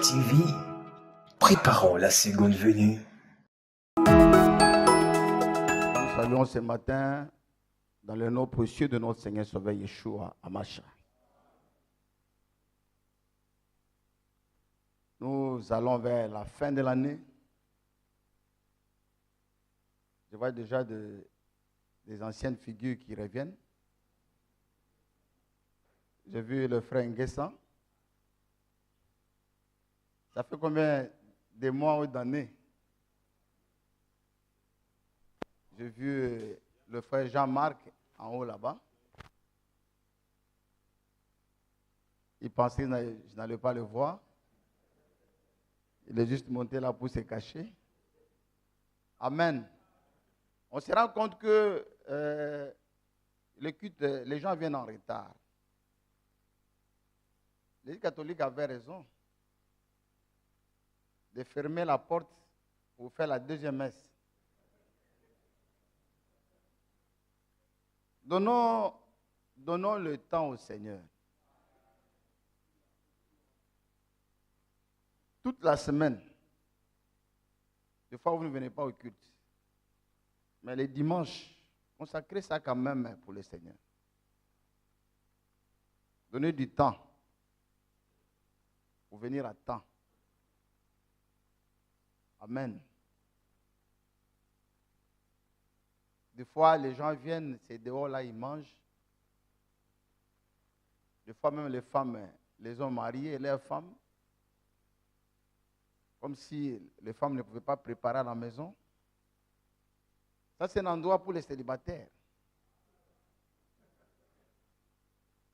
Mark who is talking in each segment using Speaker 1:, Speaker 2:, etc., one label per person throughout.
Speaker 1: TV, préparons la seconde venue.
Speaker 2: Nous saluons ce matin dans le nom précieux de notre Seigneur Sauveur Yeshua Hamashiach. Nous allons vers la fin de l'année. Je vois déjà des anciennes figures qui reviennent. J'ai vu le frère Nguessan. Ça fait combien de mois ou d'années? J'ai vu le frère Jean-Marc en haut là-bas. Il pensait que je n'allais pas le voir. Il est juste monté là pour se cacher. Amen. On se rend compte que le culte, les gens viennent en retard. Les catholiques avaient raison de fermer la porte pour faire la deuxième messe. Donnons le temps au Seigneur. Toute la semaine, des fois vous ne venez pas au culte, mais les dimanches, consacrez ça quand même pour le Seigneur. Donnez du temps pour venir à temps. Amen. Des fois, les gens viennent, c'est dehors là, ils mangent. Des fois, même les femmes les ont mariés, leurs femmes. Comme si les femmes ne pouvaient pas préparer à la maison. Ça, c'est un endroit pour les célibataires.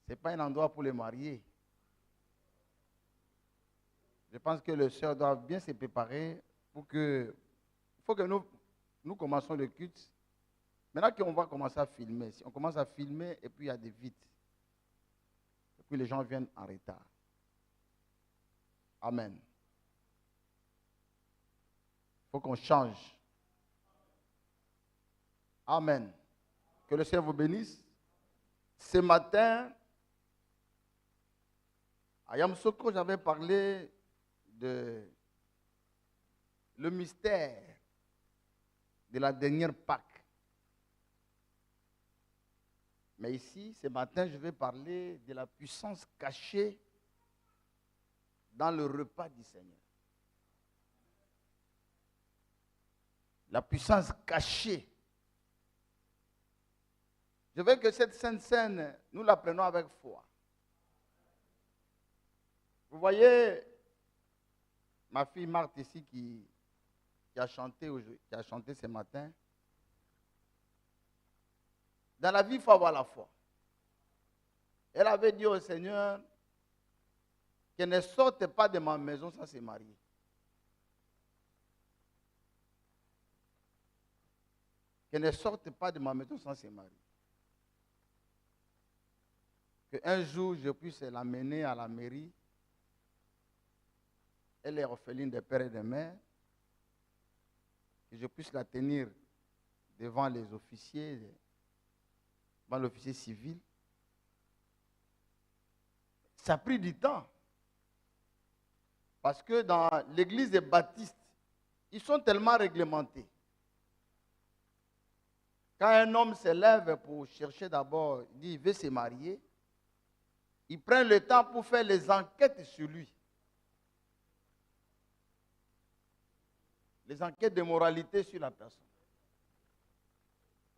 Speaker 2: Ce n'est pas un endroit pour les mariés. Je pense que les sœurs doivent bien se préparer pour que... Il faut que nous commençons le culte. Maintenant qu'on va commencer à filmer, si on commence à filmer et puis il y a des vides, et puis les gens viennent en retard. Amen. Il faut qu'on change. Amen. Que le Seigneur vous bénisse. Ce matin, à Yamsoko, j'avais parlé de le mystère de la dernière Pâque. Mais ici, ce matin, je vais parler de la puissance cachée dans le repas du Seigneur. La puissance cachée. Je veux que cette sainte scène, nous la prenons avec foi. Vous voyez ma fille Marthe ici qui a chanté ce matin. Dans la vie, il faut avoir la foi. Elle avait dit au Seigneur qu'elle ne sorte pas de ma maison sans se marier. Qu'elle ne sorte pas de ma maison sans se marier. Qu'un jour, je puisse l'amener à la mairie. Elle est orpheline de père et de mère. Que je puisse la tenir devant les officiers, devant l'officier civil. Ça a pris du temps. Parce que dans l'église des baptistes, ils sont tellement réglementés. Quand un homme se lève pour chercher d'abord, il dit qu'il veut se marier, ils prennent le temps pour faire les enquêtes sur lui. Les enquêtes de moralité sur la personne.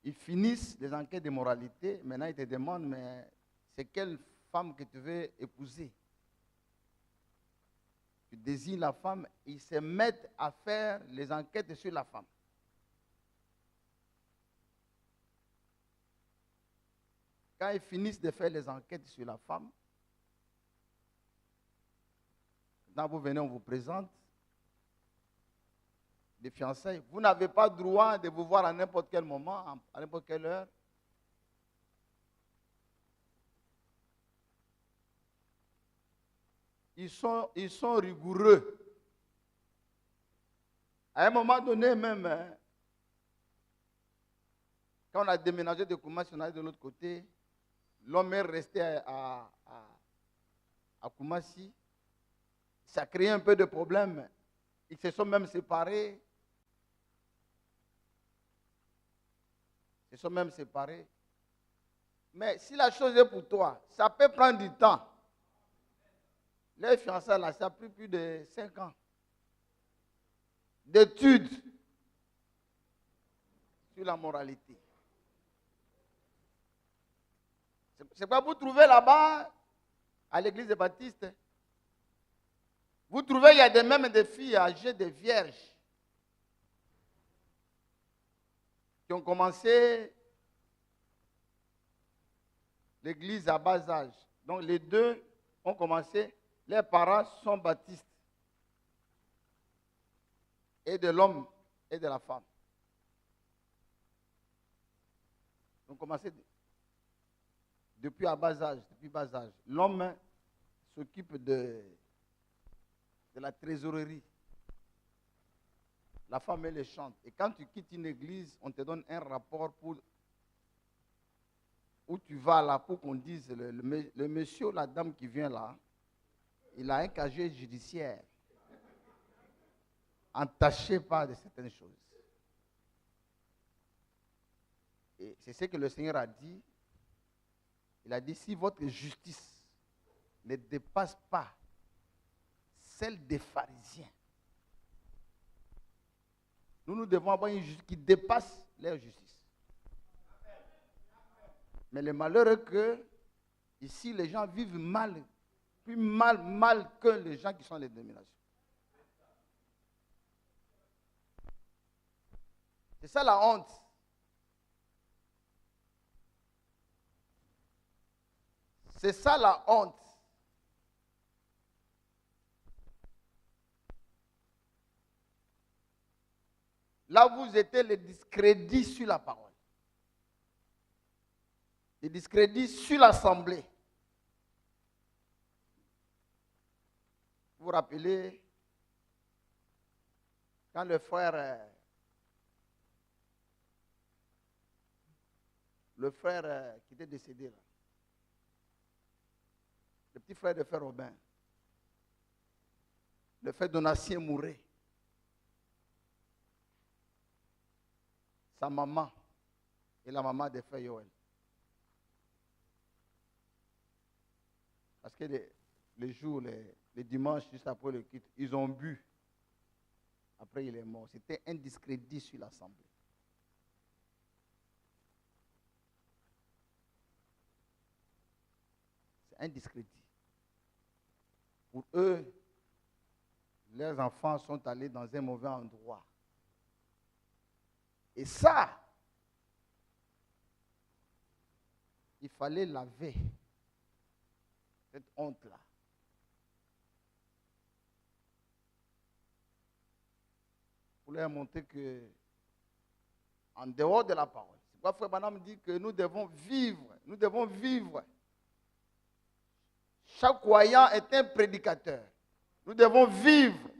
Speaker 2: Ils finissent les enquêtes de moralité. Maintenant, ils te demandent, mais c'est quelle femme que tu veux épouser? Tu désignes la femme, ils se mettent à faire les enquêtes sur la femme. Quand ils finissent de faire les enquêtes sur la femme, quand vous venez, on vous présente des fiançailles. Vous n'avez pas droit de vous voir à n'importe quel moment, à n'importe quelle heure. Ils sont rigoureux. À un moment donné même, quand on a déménagé de Koumassi, on allait de l'autre côté, l'homme est resté à Koumassi. Ça a créé un peu de problème. Ils se sont même séparés. Mais si la chose est pour toi, ça peut prendre du temps. Les fiançailles, là, ça a pris plus de 5 ans d'études sur la moralité. C'est quoi vous trouvez là-bas, à l'église des baptistes? Vous trouvez, il y a même des filles âgées de vierges qui ont commencé l'église à bas âge. Donc les deux ont commencé, leurs parents sont baptistes. Et de l'homme et de la femme. Ils ont commencé depuis bas âge. L'homme s'occupe de la trésorerie. La femme, elle les chante. Et quand tu quittes une église, on te donne un rapport où tu vas là pour qu'on dise le monsieur ou la dame qui vient là, il a un casier judiciaire entaché par de certaines choses. Et c'est ce que le Seigneur a dit. Il a dit, si votre justice ne dépasse pas celle des pharisiens, nous devons avoir une justice qui dépasse leur justice. Mais le malheur est que ici, les gens vivent mal, plus mal que les gens qui sont les dominations. C'est ça la honte. C'est ça la honte. Là, vous étiez le discrédit sur la parole. Le discrédit sur l'assemblée. Vous vous rappelez, quand le frère qui était décédé là, le petit frère de frère Robin, le frère Donatien mourait. Sa maman et la maman de frère Yoel. Parce que les jours, les dimanches, juste après le culte, ils ont bu. Après, il est mort. C'était un discrédit sur l'assemblée. C'est un discrédit. Pour eux, leurs enfants sont allés dans un mauvais endroit. Et ça, il fallait laver cette honte-là. Pour leur montrer que, en dehors de la parole, c'est pourquoi Frère Branham dit que nous devons vivre. Chaque croyant est un prédicateur. Nous devons vivre.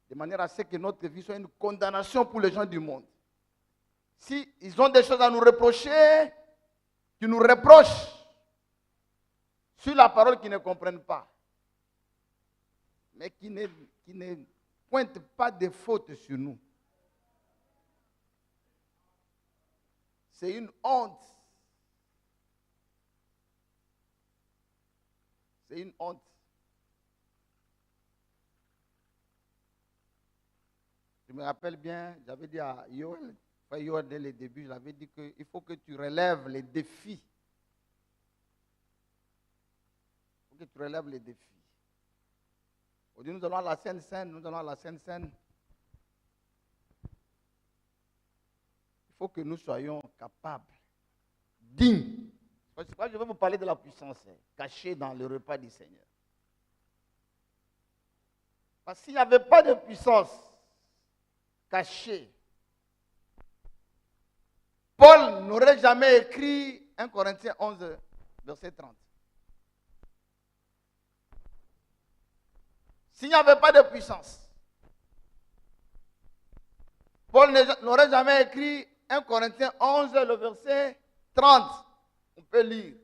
Speaker 2: De manière à ce que notre vie soit une condamnation pour les gens du monde. Si ils ont des choses à nous reprocher, qu'ils nous reprochent sur la parole qu'ils ne comprennent pas, mais qui ne pointent pas de fautes sur nous. C'est une honte. C'est une honte. Je me rappelle bien, j'avais dit à Yoel, frère Yoel, dès le début, j'avais dit qu'il faut que tu relèves les défis. Il faut que tu relèves les défis. Aujourd'hui, nous allons à la Sainte-Seine, Il faut que nous soyons capables, dignes. C'est pourquoi je vais vous parler de la puissance cachée dans le repas du Seigneur. Parce qu'il n'y avait pas de puissance cachée, Paul n'aurait jamais écrit 1 Corinthiens 11, verset 30. S'il n'y avait pas de puissance, Paul n'aurait jamais écrit 1 Corinthiens 11, le verset 30. On peut lire.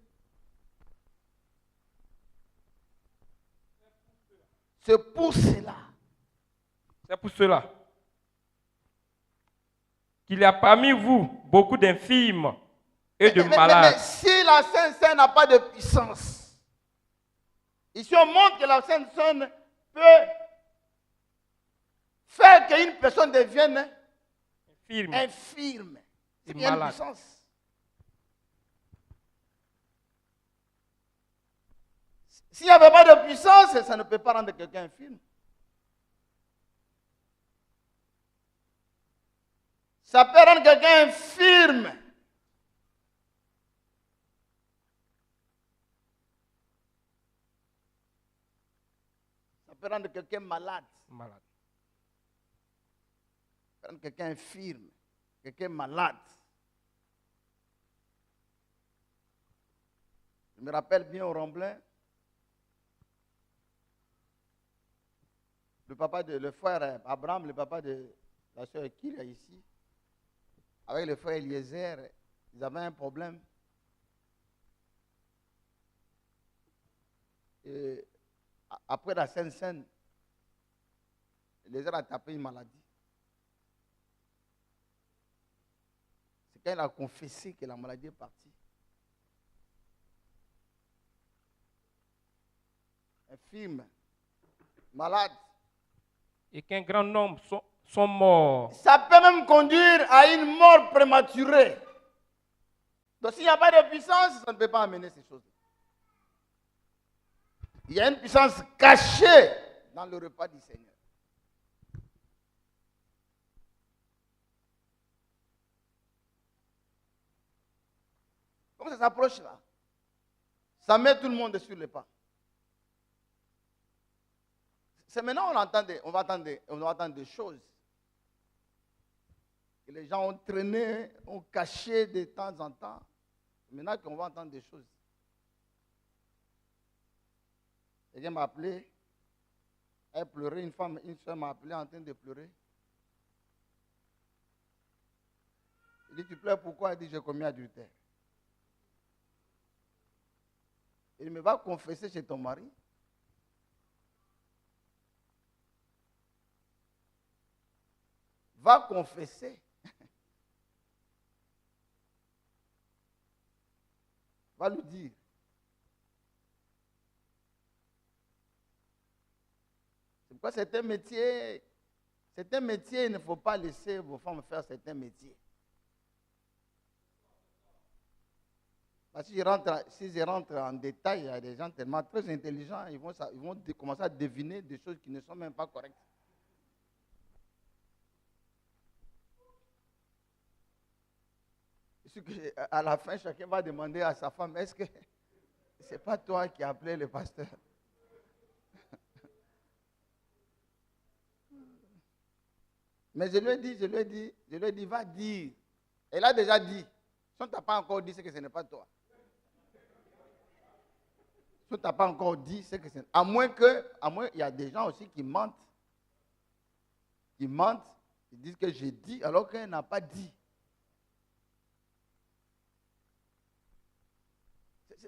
Speaker 2: C'est pour cela.
Speaker 3: C'est pour cela qu'il y a parmi vous beaucoup d'infirmes et de
Speaker 2: Mais
Speaker 3: malades.
Speaker 2: si la Sainte Seine n'a pas de puissance, ici on montre que la Sainte Seine peut faire qu'une personne devienne
Speaker 3: Infirmes
Speaker 2: infirme.
Speaker 3: et
Speaker 2: C'est qu'il y a une
Speaker 3: malades.
Speaker 2: puissance. S'il n'y avait pas de puissance, ça ne peut pas rendre quelqu'un infirme. Ça peut rendre quelqu'un infirme. Ça peut rendre quelqu'un malade.
Speaker 3: Malades.
Speaker 2: Ça peut rendre quelqu'un infirme. Quelqu'un malade. Je me rappelle bien au Remblin, le frère Abraham, le papa de la soeur Kyria ici, avec le frère Eliezer, ils avaient un problème. Et après la Sainte-Seine, Eliezer a tapé une maladie. C'est quand il a confessé que la maladie est partie. Infirme, malade.
Speaker 3: Et qu'un grand nombre sont morts.
Speaker 2: Ça peut même conduire à une mort prématurée. Donc s'il n'y a pas de puissance, ça ne peut pas amener ces choses. Il y a une puissance cachée dans le repas du Seigneur. Comment ça s'approche là? Ça met tout le monde sur le pas. C'est maintenant on va entendre des choses que les gens ont traîné, ont caché de temps en temps. Maintenant qu'on va entendre des choses. Quelqu'un m'a appelé, elle pleurait, une soeur m'a appelé en train de pleurer. Il dit, tu pleures pourquoi? Elle dit, j'ai commis adultère. Il me va confesser chez ton mari. Va confesser. Va lui dire. C'est pourquoi c'est un métier, il ne faut pas laisser vos femmes faire certains métiers. Parce que si je rentre en détail, il y a des gens tellement très intelligents, ils vont commencer à deviner des choses qui ne sont même pas correctes. À la fin, chacun va demander à sa femme, est-ce que ce n'est pas toi qui as appelé le pasteur? Mais je lui ai dit, va dire. Elle a déjà dit. Si on ne t'a pas encore dit, c'est que ce n'est pas toi. Si on ne t'a pas encore dit, c'est que c'est... À moins il y a des gens aussi qui mentent. Ils disent que j'ai dit alors qu'elle n'a pas dit.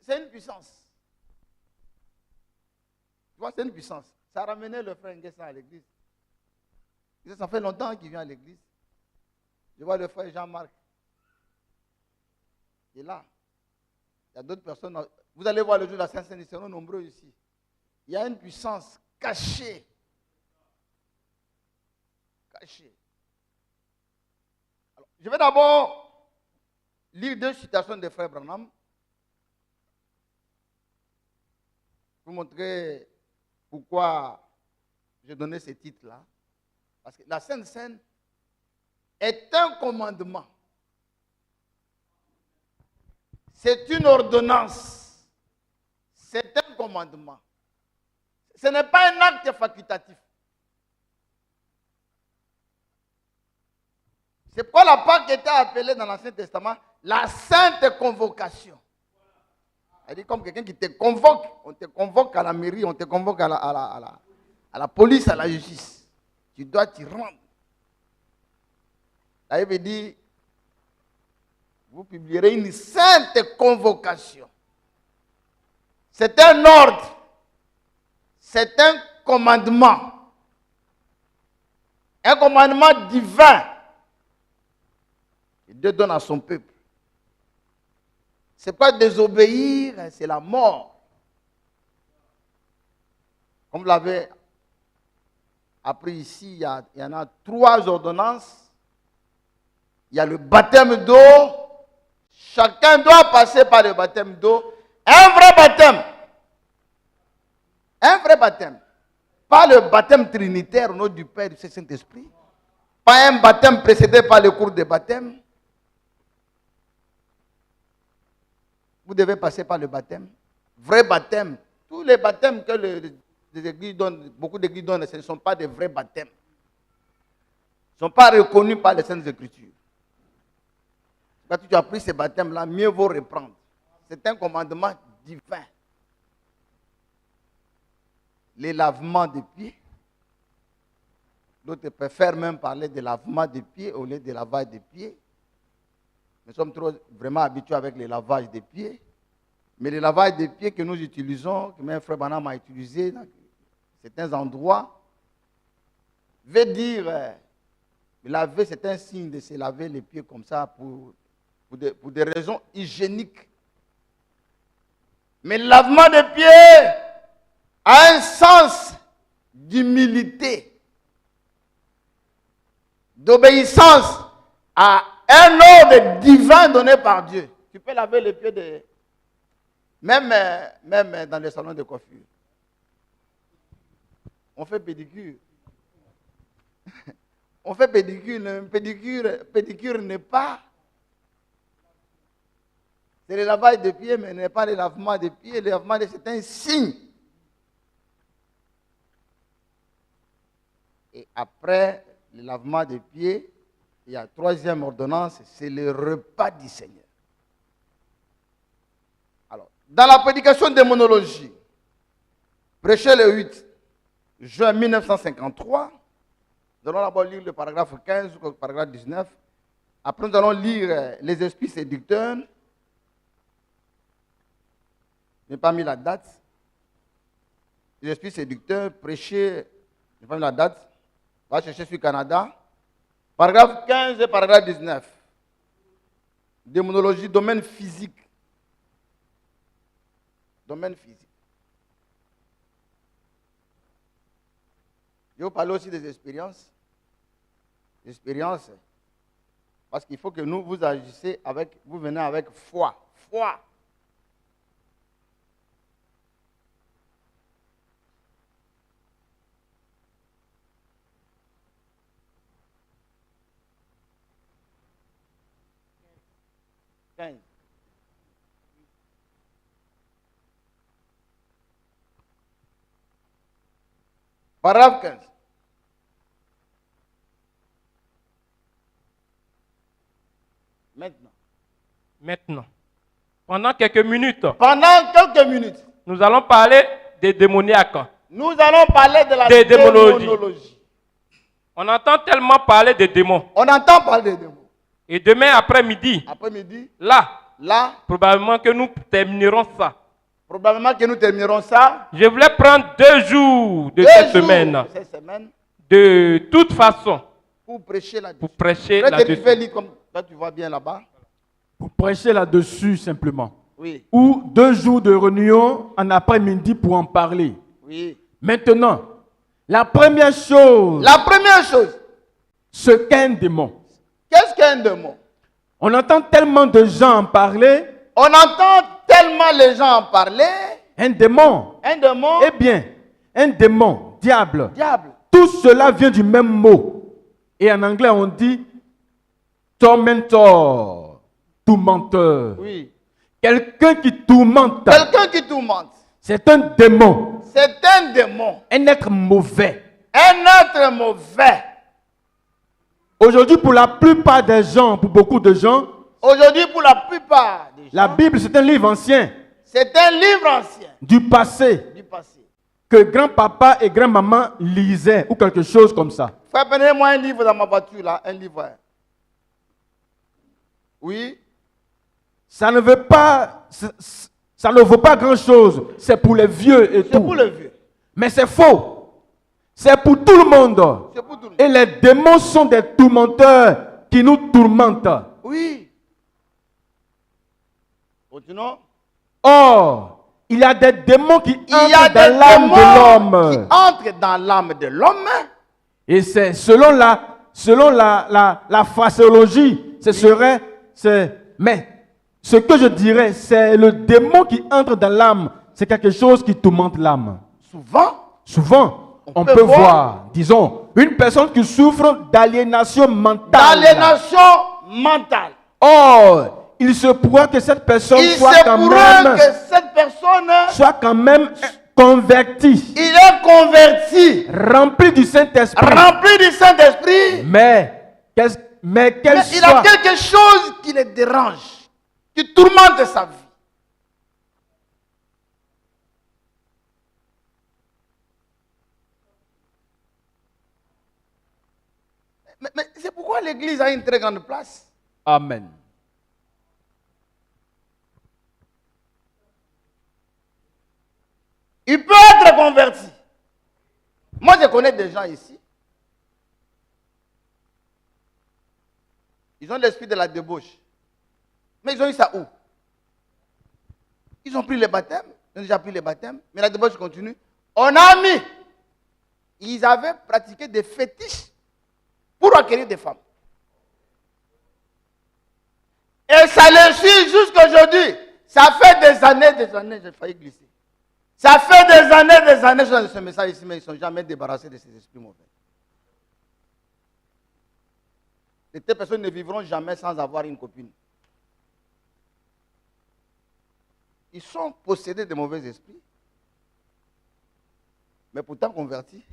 Speaker 2: C'est une puissance. Tu vois, c'est une puissance. Ça a ramené le frère Nguessa à l'église. Ça fait longtemps qu'il vient à l'église. Je vois le frère Jean-Marc. Il est là. Il y a d'autres personnes. Vous allez voir le jour de la Sainte-Seine, ils seront nombreux ici. Il y a une puissance cachée. Cachée. Alors, je vais d'abord lire 2 citations de frère Branham. Pour montrer pourquoi j'ai donné ce titre-là. Parce que la Sainte Seine est un commandement. C'est une ordonnance. C'est un commandement. Ce n'est pas un acte facultatif. C'est pourquoi la Pâque était appelée dans l'Ancien Testament la Sainte Convocation. Elle dit comme quelqu'un qui te convoque. On te convoque à la mairie, on te convoque à la police, à la justice. Tu dois t'y rendre. La Bible dit, vous publierez une sainte convocation. C'est un ordre. C'est un commandement. Un commandement divin. Et Dieu donne à son peuple. C'est pas désobéir, c'est la mort. Comme vous l'avez appris ici, il y en a 3 ordonnances. Il y a le baptême d'eau. Chacun doit passer par le baptême d'eau. Un vrai baptême. Un vrai baptême. Pas le baptême trinitaire au nom du Père et du Saint-Esprit. Pas un baptême précédé par le cours de baptême. Vous devez passer par le baptême. Vrai baptême. Tous les baptêmes que les églises donnent, beaucoup d'églises donnent, ce ne sont pas des vrais baptêmes. Ils ne sont pas reconnus par les Saintes Écritures. Quand tu as pris ces baptêmes-là, mieux vaut reprendre. C'est un commandement divin. Les lavements des pieds. D'autres préfèrent même parler de lavement des pieds au lieu de lavage des pieds. Nous sommes vraiment habitués avec les lavages des pieds. Mais le lavage des pieds que nous utilisons, que même frère Branham a utilisé dans certains endroits, veut dire, laver, c'est un signe de se laver les pieds comme ça pour des raisons hygiéniques. Mais le lavement des pieds a un sens d'humilité, d'obéissance à un ordre divin donné par Dieu. Tu peux laver les pieds même dans les salons de coiffure. On fait pédicure. On fait pédicure. Pédicure n'est pas. C'est le lavage des pieds, mais n'est pas le lavement des pieds. Le lavement des pieds, c'est un signe. Et après le lavement des pieds, il y a 3e ordonnance, c'est le repas du Seigneur. Alors, dans la prédication démonologie, prêché le 8 juin 1953, nous allons d'abord lire le paragraphe 15 ou le paragraphe 19. Après, nous allons lire les esprits séducteurs. Je n'ai pas mis la date. Les esprits séducteurs, prêché, je n'ai pas mis la date. On va chercher sur le Canada. Paragraphe 15 et paragraphe 19. Démonologie, domaine physique. Domaine physique. Je vais vous parler aussi des expériences. Expériences. Parce qu'il faut que vous agissez avec, vous venez avec foi. Foi. Paragraphe 15.
Speaker 3: Maintenant. Pendant quelques minutes. Nous allons parler des démoniaques.
Speaker 2: Nous allons parler de la
Speaker 3: démonologie. On entend tellement parler des démons.
Speaker 2: On entend parler des démons.
Speaker 3: Et demain après-midi, là, probablement que nous terminerons ça. Je voulais prendre 2 jours de cette semaine. De toute façon.
Speaker 2: Pour prêcher là-dessus.
Speaker 3: Pour prêcher là-dessus.
Speaker 2: Comme toi, tu vois bien là-bas.
Speaker 4: Pour prêcher là-dessus simplement.
Speaker 2: Oui.
Speaker 4: Ou 2 jours de réunion en après-midi pour en parler.
Speaker 2: Oui.
Speaker 4: Maintenant, la première chose. Ce qu'est un démon.
Speaker 2: Qu'est-ce qu'un démon?
Speaker 4: On entend tellement de gens en parler.
Speaker 2: Les gens en parler.
Speaker 4: Un démon. Eh bien, un démon, diable. Tout cela vient du même mot. Et en anglais, on dit tormentor, tourmenteur.
Speaker 2: Oui.
Speaker 4: Quelqu'un qui tourmente. C'est un démon. Un être mauvais. Aujourd'hui, pour la plupart des gens, pour beaucoup de gens, la Bible, c'est un livre ancien. Du passé. Que grand-papa et grand-maman lisaient ou quelque chose comme ça.
Speaker 2: Prenez-moi un livre dans ma voiture, là. Un livre. Oui.
Speaker 4: Ça ne veut pas... Ça ne vaut pas grand-chose. C'est pour les vieux et tout.
Speaker 2: C'est pour les vieux.
Speaker 4: Mais c'est faux. C'est pour tout le monde.
Speaker 2: C'est pour tout le monde.
Speaker 4: Et les démons sont des tourmenteurs qui nous tourmentent.
Speaker 2: Oui. Continuons.
Speaker 4: Or, il y a des démons qui
Speaker 2: Il y a
Speaker 4: entrent
Speaker 2: des
Speaker 4: dans l'âme de
Speaker 2: démons
Speaker 4: l'homme.
Speaker 2: qui entrent dans l'âme de l'homme.
Speaker 4: Et c'est selon la phraséologie, mais ce que je dirais, c'est le démon qui entre dans l'âme. C'est quelque chose qui tourmente l'âme. Souvent, on peut voir, disons, une personne qui souffre d'aliénation mentale. Or, il se pourrait que cette personne soit quand même converti.
Speaker 2: Il est converti.
Speaker 4: Rempli du Saint-Esprit. Mais il
Speaker 2: a quelque chose qui le dérange, qui tourmente sa vie. Mais c'est pourquoi l'Église a une très grande place.
Speaker 4: Amen.
Speaker 2: Il peut être converti. Moi, je connais des gens ici. Ils ont l'esprit de la débauche. Mais ils ont eu ça où? Ils ont pris le baptême. Ils ont déjà pris le baptême. Mais la débauche continue. On a mis. Ils avaient pratiqué des fétiches pour acquérir des femmes. Et ça les suit jusqu'aujourd'hui. Ça fait des années, j'ai failli glisser. Ça fait des années, je donne ce message ici, mais ils ne sont jamais débarrassés de ces esprits mauvais. Ces personnes ne vivront jamais sans avoir une copine. Ils sont possédés de mauvais esprits, mais pourtant convertis.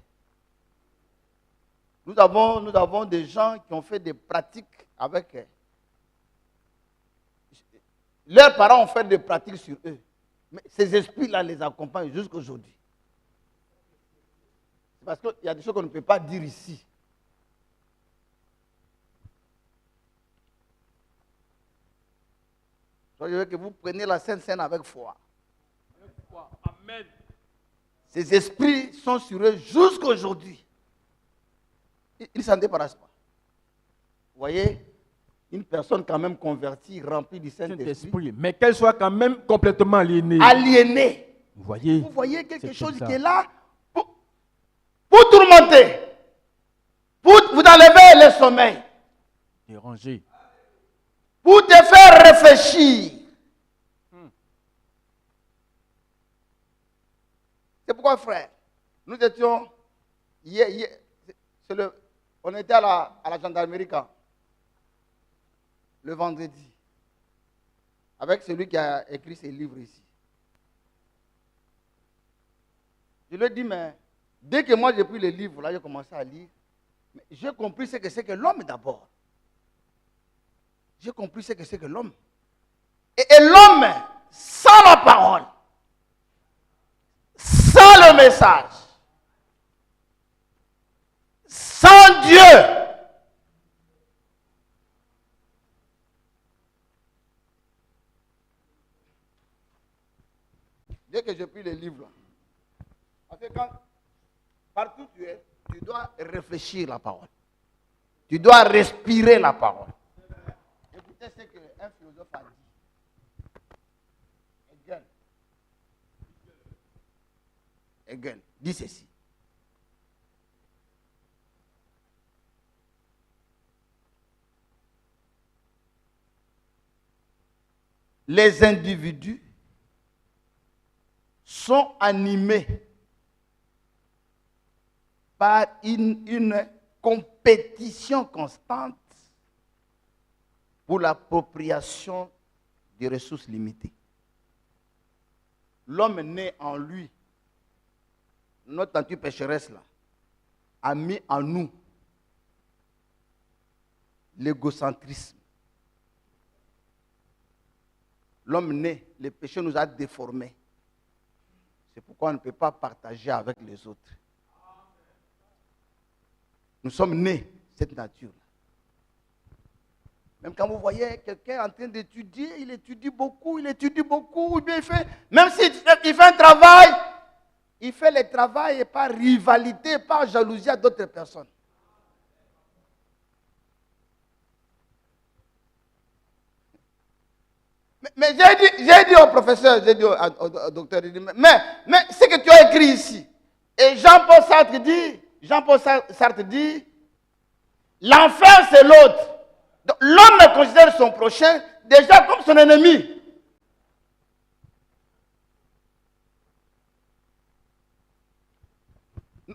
Speaker 2: Nous avons des gens qui ont fait des pratiques avec eux. Leurs parents ont fait des pratiques sur eux. Mais ces esprits-là les accompagnent jusqu'à aujourd'hui. C'est parce qu'il y a des choses qu'on ne peut pas dire ici. Donc, je veux que vous preniez la Sainte Seine avec foi.
Speaker 3: Amen.
Speaker 2: Ces esprits sont sur eux jusqu'à aujourd'hui. Ils ne s'en débarrassent pas. Vous voyez, une personne quand même convertie, remplie du Saint-Esprit.
Speaker 4: Mais qu'elle soit quand même complètement aliénée.
Speaker 2: Aliénée.
Speaker 4: Vous voyez
Speaker 2: quelque chose qui est là pour tourmenter. Pour vous enlever le sommeil.
Speaker 4: Déranger.
Speaker 2: Pour te faire réfléchir. C'est pourquoi, frère, nous étions hier on était à la gendarmerie quand? Le vendredi, avec celui qui a écrit ces livres ici. Je lui ai dit, mais dès que moi j'ai pris les livres, là, j'ai commencé à lire, j'ai compris ce que c'est que l'homme d'abord. J'ai compris ce que c'est que l'homme. Et l'homme, sans la parole, sans le message, sans Dieu, dès que j'ai pris les livres, parce que partout où tu es, tu dois réfléchir la parole. Tu dois respirer la parole. Écoutez ce qu'un philosophe a dit. Hegel dit ceci. Les individus sont animés par une compétition constante pour l'appropriation des ressources limitées. L'homme né en lui, notre nature pécheresse là, a mis en nous l'égocentrisme. L'homme né, le péché nous a déformés. C'est pourquoi on ne peut pas partager avec les autres. Nous sommes nés cette nature-là. Même quand vous voyez quelqu'un en train d'étudier, il étudie beaucoup, ou bien il fait, même s'il fait un travail, il fait le travail par rivalité, par jalousie à d'autres personnes. Mais j'ai dit au professeur, j'ai dit au docteur, mais ce que tu as écrit ici, et Jean-Paul Sartre dit, l'enfer c'est l'autre. Donc, l'homme considère son prochain déjà comme son ennemi.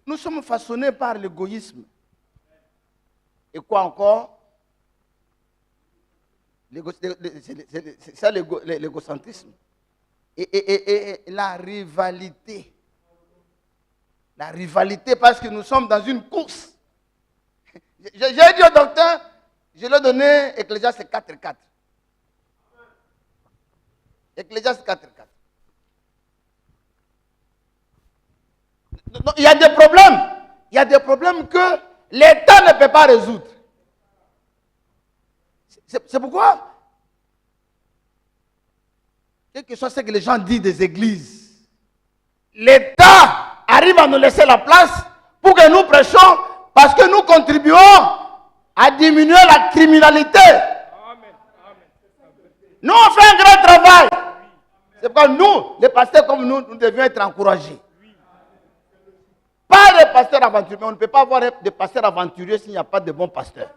Speaker 2: Nous sommes façonnés par l'égoïsme. Et quoi encore? C'est ça l'égocentrisme. Et la rivalité. La rivalité parce que nous sommes dans une course. J'ai dit au docteur, je lui ai donné Ecclésiaste 4.4. Ecclésiaste 4.4. Il y a des problèmes. Il y a des problèmes que l'État ne peut pas résoudre. C'est pourquoi, quel que soit ce que les gens disent des églises, l'État arrive à nous laisser la place pour que nous prêchions parce que nous contribuons à diminuer la criminalité. Nous, on fait un grand travail. C'est pourquoi nous, les pasteurs comme nous devions être encouragés. Pas des pasteurs aventuriers. On ne peut pas avoir des pasteurs aventuriers s'il n'y a pas de bons pasteurs.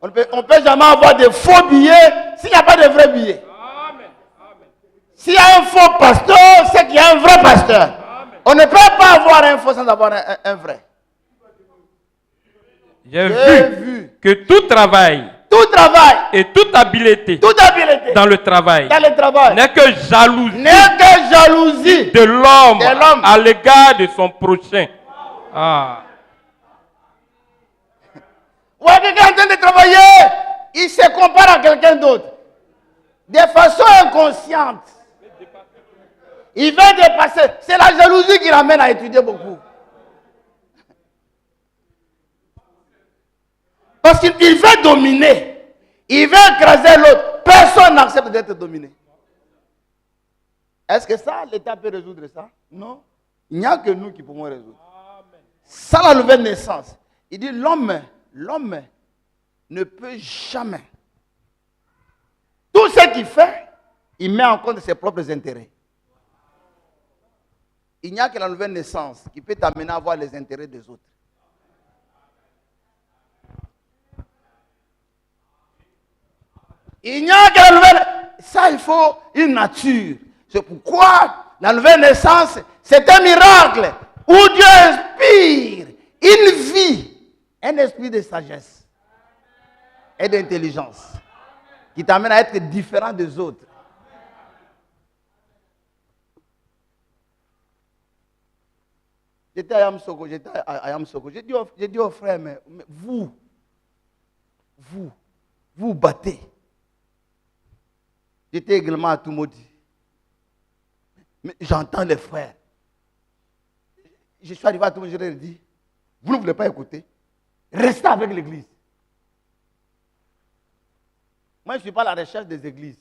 Speaker 2: On ne peut jamais avoir de faux billets s'il n'y a pas de vrais billets. S'il y a un faux pasteur, c'est qu'il y a un vrai pasteur. On ne peut pas avoir un faux sans avoir un vrai.
Speaker 3: J'ai vu que tout travail et toute habileté dans le travail n'est que jalousie de l'homme à l'égard de son prochain. Ah.
Speaker 2: Ouais, quelqu'un est en train de travailler, il se compare à quelqu'un d'autre. De façon inconsciente. Il veut dépasser. C'est la jalousie qui l'amène à étudier beaucoup. Parce qu'il veut dominer. Il veut écraser l'autre. Personne n'accepte d'être dominé. Est-ce que ça, l'État peut résoudre ça? Non. Il n'y a que nous qui pouvons résoudre. Ça, la nouvelle naissance. Il dit l'homme ne peut jamais. Tout ce qu'il fait, il met en compte ses propres intérêts. Il n'y a que la nouvelle naissance qui peut t'amener à voir les intérêts des autres. Il n'y a que la nouvelle... Ça, il faut une nature. C'est pourquoi la nouvelle naissance, c'est un miracle où Dieu inspire une vie, un esprit de sagesse et d'intelligence qui t'amène à être différent des autres. J'étais à Yamsoko. J'ai dit aux frères, mais vous battez. J'étais également à Tumodi. Mais j'entends les frères. Je suis arrivé à Tumodi, je leur ai dit, vous ne voulez pas écouter? Restez avec l'église. Moi, je ne suis pas à la recherche des églises.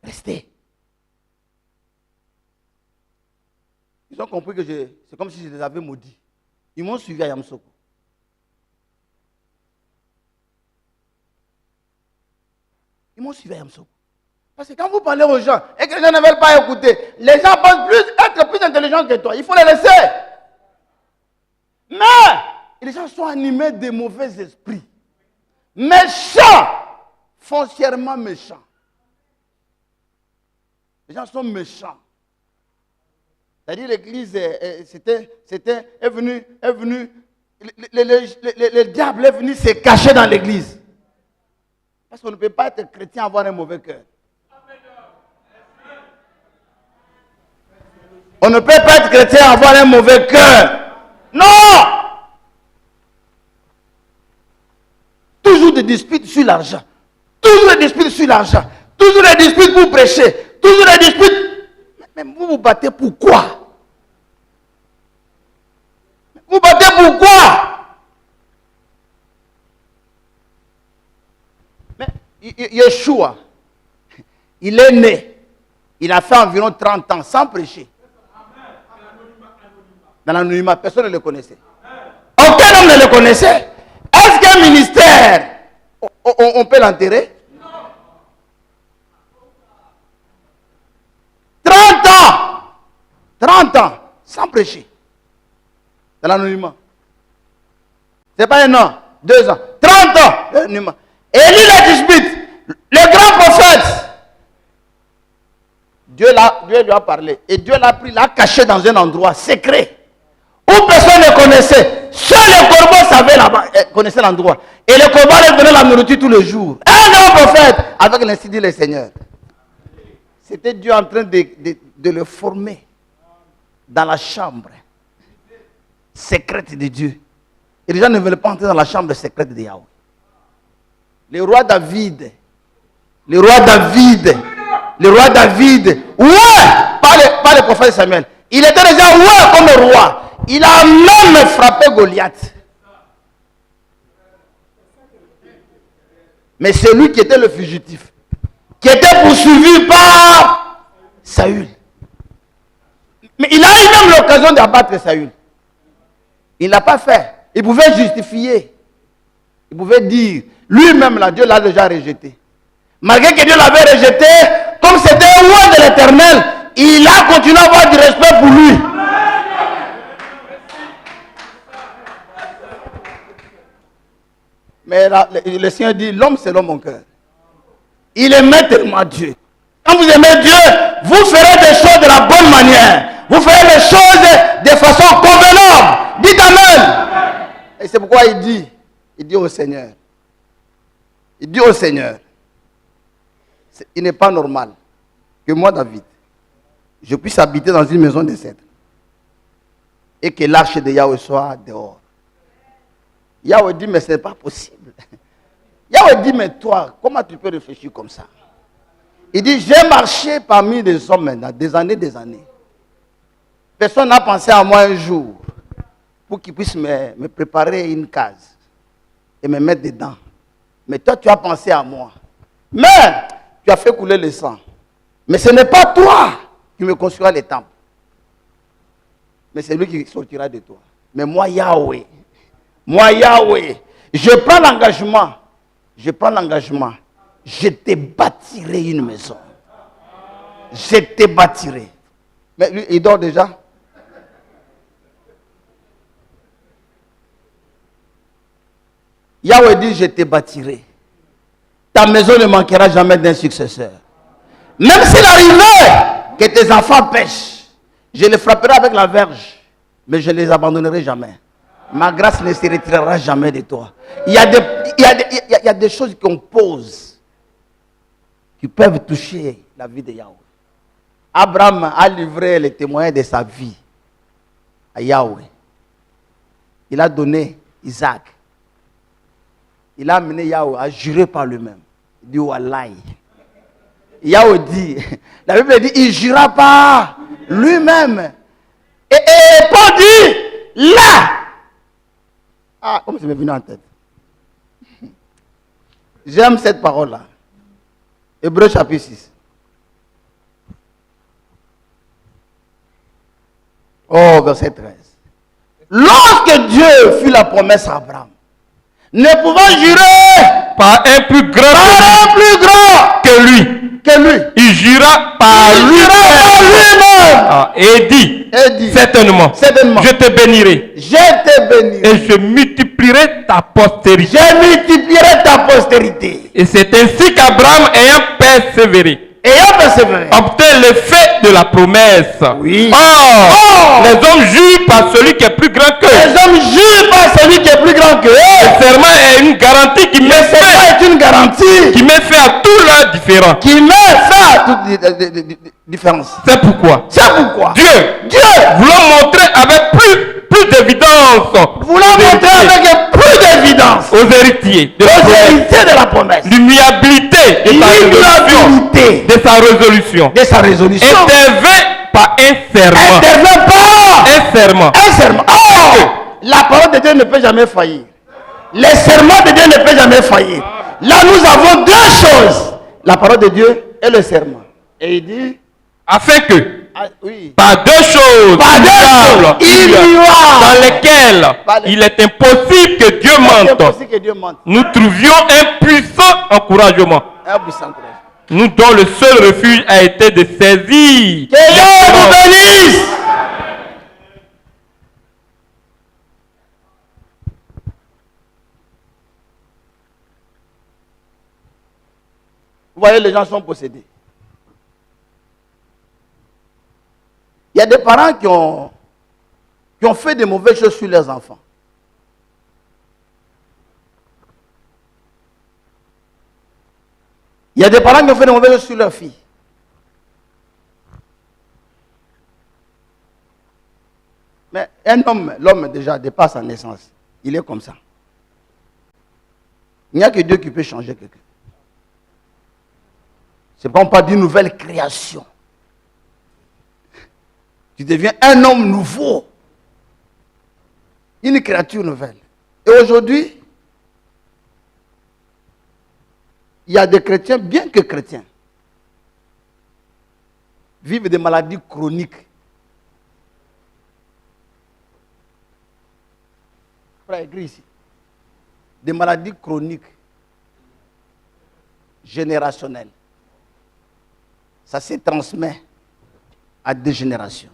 Speaker 2: Restez. Ils ont compris que c'est comme si je les avais maudits. Ils m'ont suivi à Yamsoko. Ils m'ont suivi à Yamsoko. Parce que quand vous parlez aux gens et que les gens ne veulent pas écouter, les gens pensent être plus intelligents que toi. Il faut les laisser. Mais les gens sont animés de mauvais esprits. Méchants. Foncièrement méchants. Les gens sont méchants. C'est-à-dire l'église est venu, le diable est venu se cacher dans l'église. Parce qu'on ne peut pas être chrétien et avoir un mauvais cœur. On ne peut pas être chrétien et avoir un mauvais cœur. Non! Toujours des disputes sur l'argent. Toujours des disputes sur l'argent. Toujours des disputes pour prêcher. Toujours des disputes. Mais vous vous battez pourquoi? Vous battez pourquoi? Mais Yeshua, il est né. Il a fait environ 30 ans sans prêcher. Dans l'anonymat, personne ne le connaissait. Aucun homme ne le connaissait. Est-ce qu'un ministère, on peut l'enterrer? 30 ans, sans prêcher. Dans l'anonymat. Ce n'est pas 1 an, 2 ans, 30 ans, l'anonymat. Élie le Tishbite, le grand prophète. Dieu lui a parlé. Et Dieu l'a pris, l'a caché dans un endroit secret. Où personne ne connaissait. Seul les corbeaux savaient là-bas, connaissaient l'endroit. Et les corbeaux leur donnaient la nourriture tous les jours. Un grand prophète, avec l'instit dit le Seigneur. C'était Dieu en train de le former dans la chambre secrète de Dieu. Et les gens ne veulent pas entrer dans la chambre secrète de Yahweh. Le roi David, ouais, par le prophète Samuel. Il était déjà ouais comme le roi. Il a même frappé Goliath. Mais c'est lui qui était le fugitif, qui était poursuivi par Saül. Mais il a eu même l'occasion d'abattre Saül. Il n'a pas fait. Il pouvait justifier. Il pouvait dire, lui-même, là, Dieu l'a déjà rejeté. Malgré que Dieu l'avait rejeté, comme c'était un roi de l'Éternel, il a continué à avoir du respect pour lui. Mais là, le Seigneur dit, l'homme c'est l'homme mon cœur. Il aimait tellement Dieu. Quand vous aimez Dieu, vous ferez des choses de la bonne manière. Vous ferez les choses de façon convenable. Dites Amen. Et c'est pourquoi il dit au Seigneur, il n'est pas normal que moi, David, je puisse habiter dans une maison de cèdre et que l'arche de Yahweh soit dehors. Yahweh dit, mais ce n'est pas possible. Yahweh dit, mais toi, comment tu peux réfléchir comme ça? Il dit, j'ai marché parmi les hommes maintenant, des années. Personne n'a pensé à moi un jour pour qu'il puisse me préparer une case et me mettre dedans. Mais toi, tu as pensé à moi. Mais tu as fait couler le sang. Mais ce n'est pas toi qui me construira les temples. Mais c'est lui qui sortira de toi. Mais moi, Yahweh, je prends l'engagement. Je te bâtirai une maison. Je te bâtirai. Mais lui, il dort déjà. Yahweh dit, je te bâtirai. Ta maison ne manquera jamais d'un successeur. Même s'il arrivait que tes enfants pêchent, je les frapperai avec la verge, mais je ne les abandonnerai jamais. Ma grâce ne se retirera jamais de toi. Il y a des choses qu'on pose qui peuvent toucher la vie de Yahweh. Abraham a livré les témoins de sa vie à Yahweh. Il a donné Isaac. Il a amené Yahweh à jurer par lui-même. Il dit Wallahi. Yahweh dit, la Bible dit, il ne jura pas lui-même. Et Paul dit, là. Ah, comme ça m'est venu en tête. J'aime cette parole-là. Hébreux chapitre 6. Oh, verset 13. Lorsque Dieu fit la promesse à Abraham, ne pouvant jurer
Speaker 3: par un plus grand que lui, il jura par lui-même. Et dit, certainement, je te bénirai. Et je multiplierai ta postérité. Et c'est ainsi qu'Abraham, ayant persévéré, obtint l'effet de la promesse.
Speaker 2: Oui.
Speaker 3: Or, les hommes jurent par celui qui est plus grand qu'eux. Le serment est une garantie qui met fin à tous leurs différends. C'est pourquoi Dieu, voulant montrer avec plus d'évidence aux héritiers de la promesse l'immuabilité de sa résolution, intervient par un serment.
Speaker 2: Oh, la parole de Dieu ne peut jamais faillir. Les serments de Dieu ne peuvent jamais faillir. Là, nous avons deux choses. La parole de Dieu et le serment. Et il dit,
Speaker 3: afin que Par deux choses dans lesquelles il est impossible que Dieu mente. Nous trouvions un puissant encouragement. Nous dont le seul refuge a été de saisir.
Speaker 2: Que Dieu vous bénisse. Vous voyez, les gens sont possédés. Il y a des parents qui ont fait de mauvaises choses sur leurs enfants. Il y a des parents qui ont fait de mauvaises choses sur leurs filles. Mais l'homme déjà dépasse sa naissance. Il est comme ça. Il n'y a que Dieu qui peut changer quelqu'un. C'est pas on parle d'une nouvelle création. Tu deviens un homme nouveau. Une créature nouvelle. Et aujourd'hui, il y a des chrétiens, bien que chrétiens, vivent des maladies chroniques. Frère, écrit ici. Des maladies chroniques, générationnelles. Ça se transmet à des générations.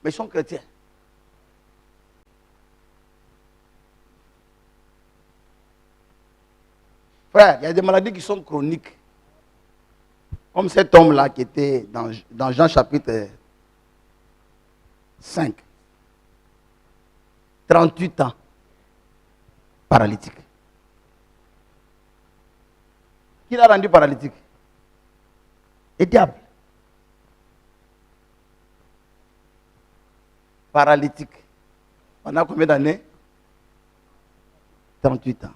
Speaker 2: Mais ils sont chrétiens. Frère, il y a des maladies qui sont chroniques. Comme cet homme-là qui était dans Jean chapitre 5. 38 ans. Paralytique. Qui l'a rendu paralytique? Le diable. Paralytique. Pendant combien d'années? 38 ans.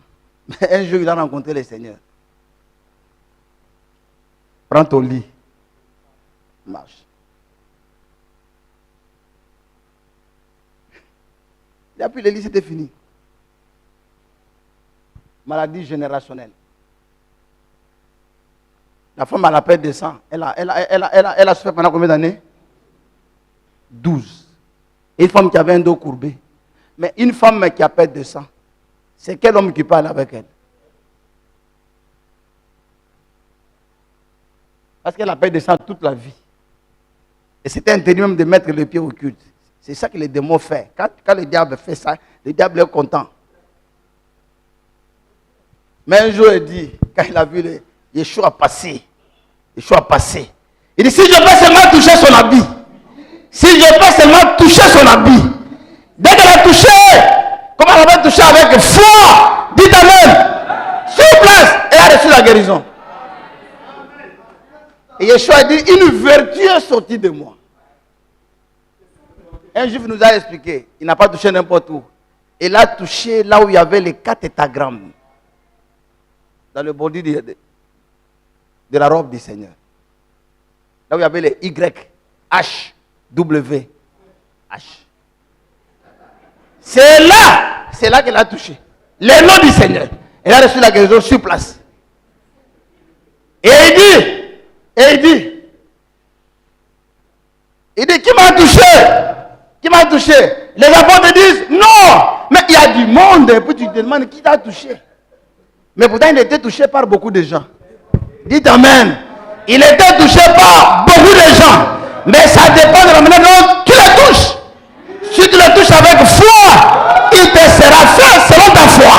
Speaker 2: Mais un jour, il a rencontré le Seigneur. Prends ton lit. Marche. Il a pris le lit, c'était fini. Maladie générationnelle. La femme a la perte de sang. Elle a souffert pendant combien d'années? 12. Et une femme qui avait un dos courbé. Mais une femme qui a perte de sang, c'est quel homme qui parle avec elle? Parce qu'elle a perte de sang toute la vie. Et c'était interdit même de mettre le pied au culte. C'est ça que les démons font. Quand le diable fait ça, le diable est content. Mais un jour, il dit, quand il a vu Yeshua passer, il dit, si je peux seulement toucher son habit, si je peux seulement toucher son habit, dès qu'elle a touché, comment elle va toucher avec foi, dites Amen, sur place, elle a reçu la guérison. Et Yeshua dit, une vertu est sortie de moi. Un juif nous a expliqué, il n'a pas touché n'importe où. Il a touché là où il y avait les 4 tétagrammes. Dans le body de la robe du Seigneur. Là où il y avait les Y, H, W, H. C'est là qu'elle a touché. Le nom du Seigneur. Elle a reçu la guérison sur place. Et il dit, qui m'a touché? Qui m'a touché? Les apôtres disent, non, mais il y a du monde. Et puis tu te demandes qui t'a touché. Mais pourtant, il était touché par beaucoup de gens. Dites Amen. Il était touché par beaucoup de gens. Mais ça dépend de la manière dont tu le touches. Si tu le touches avec foi, il te sera fait selon ta foi.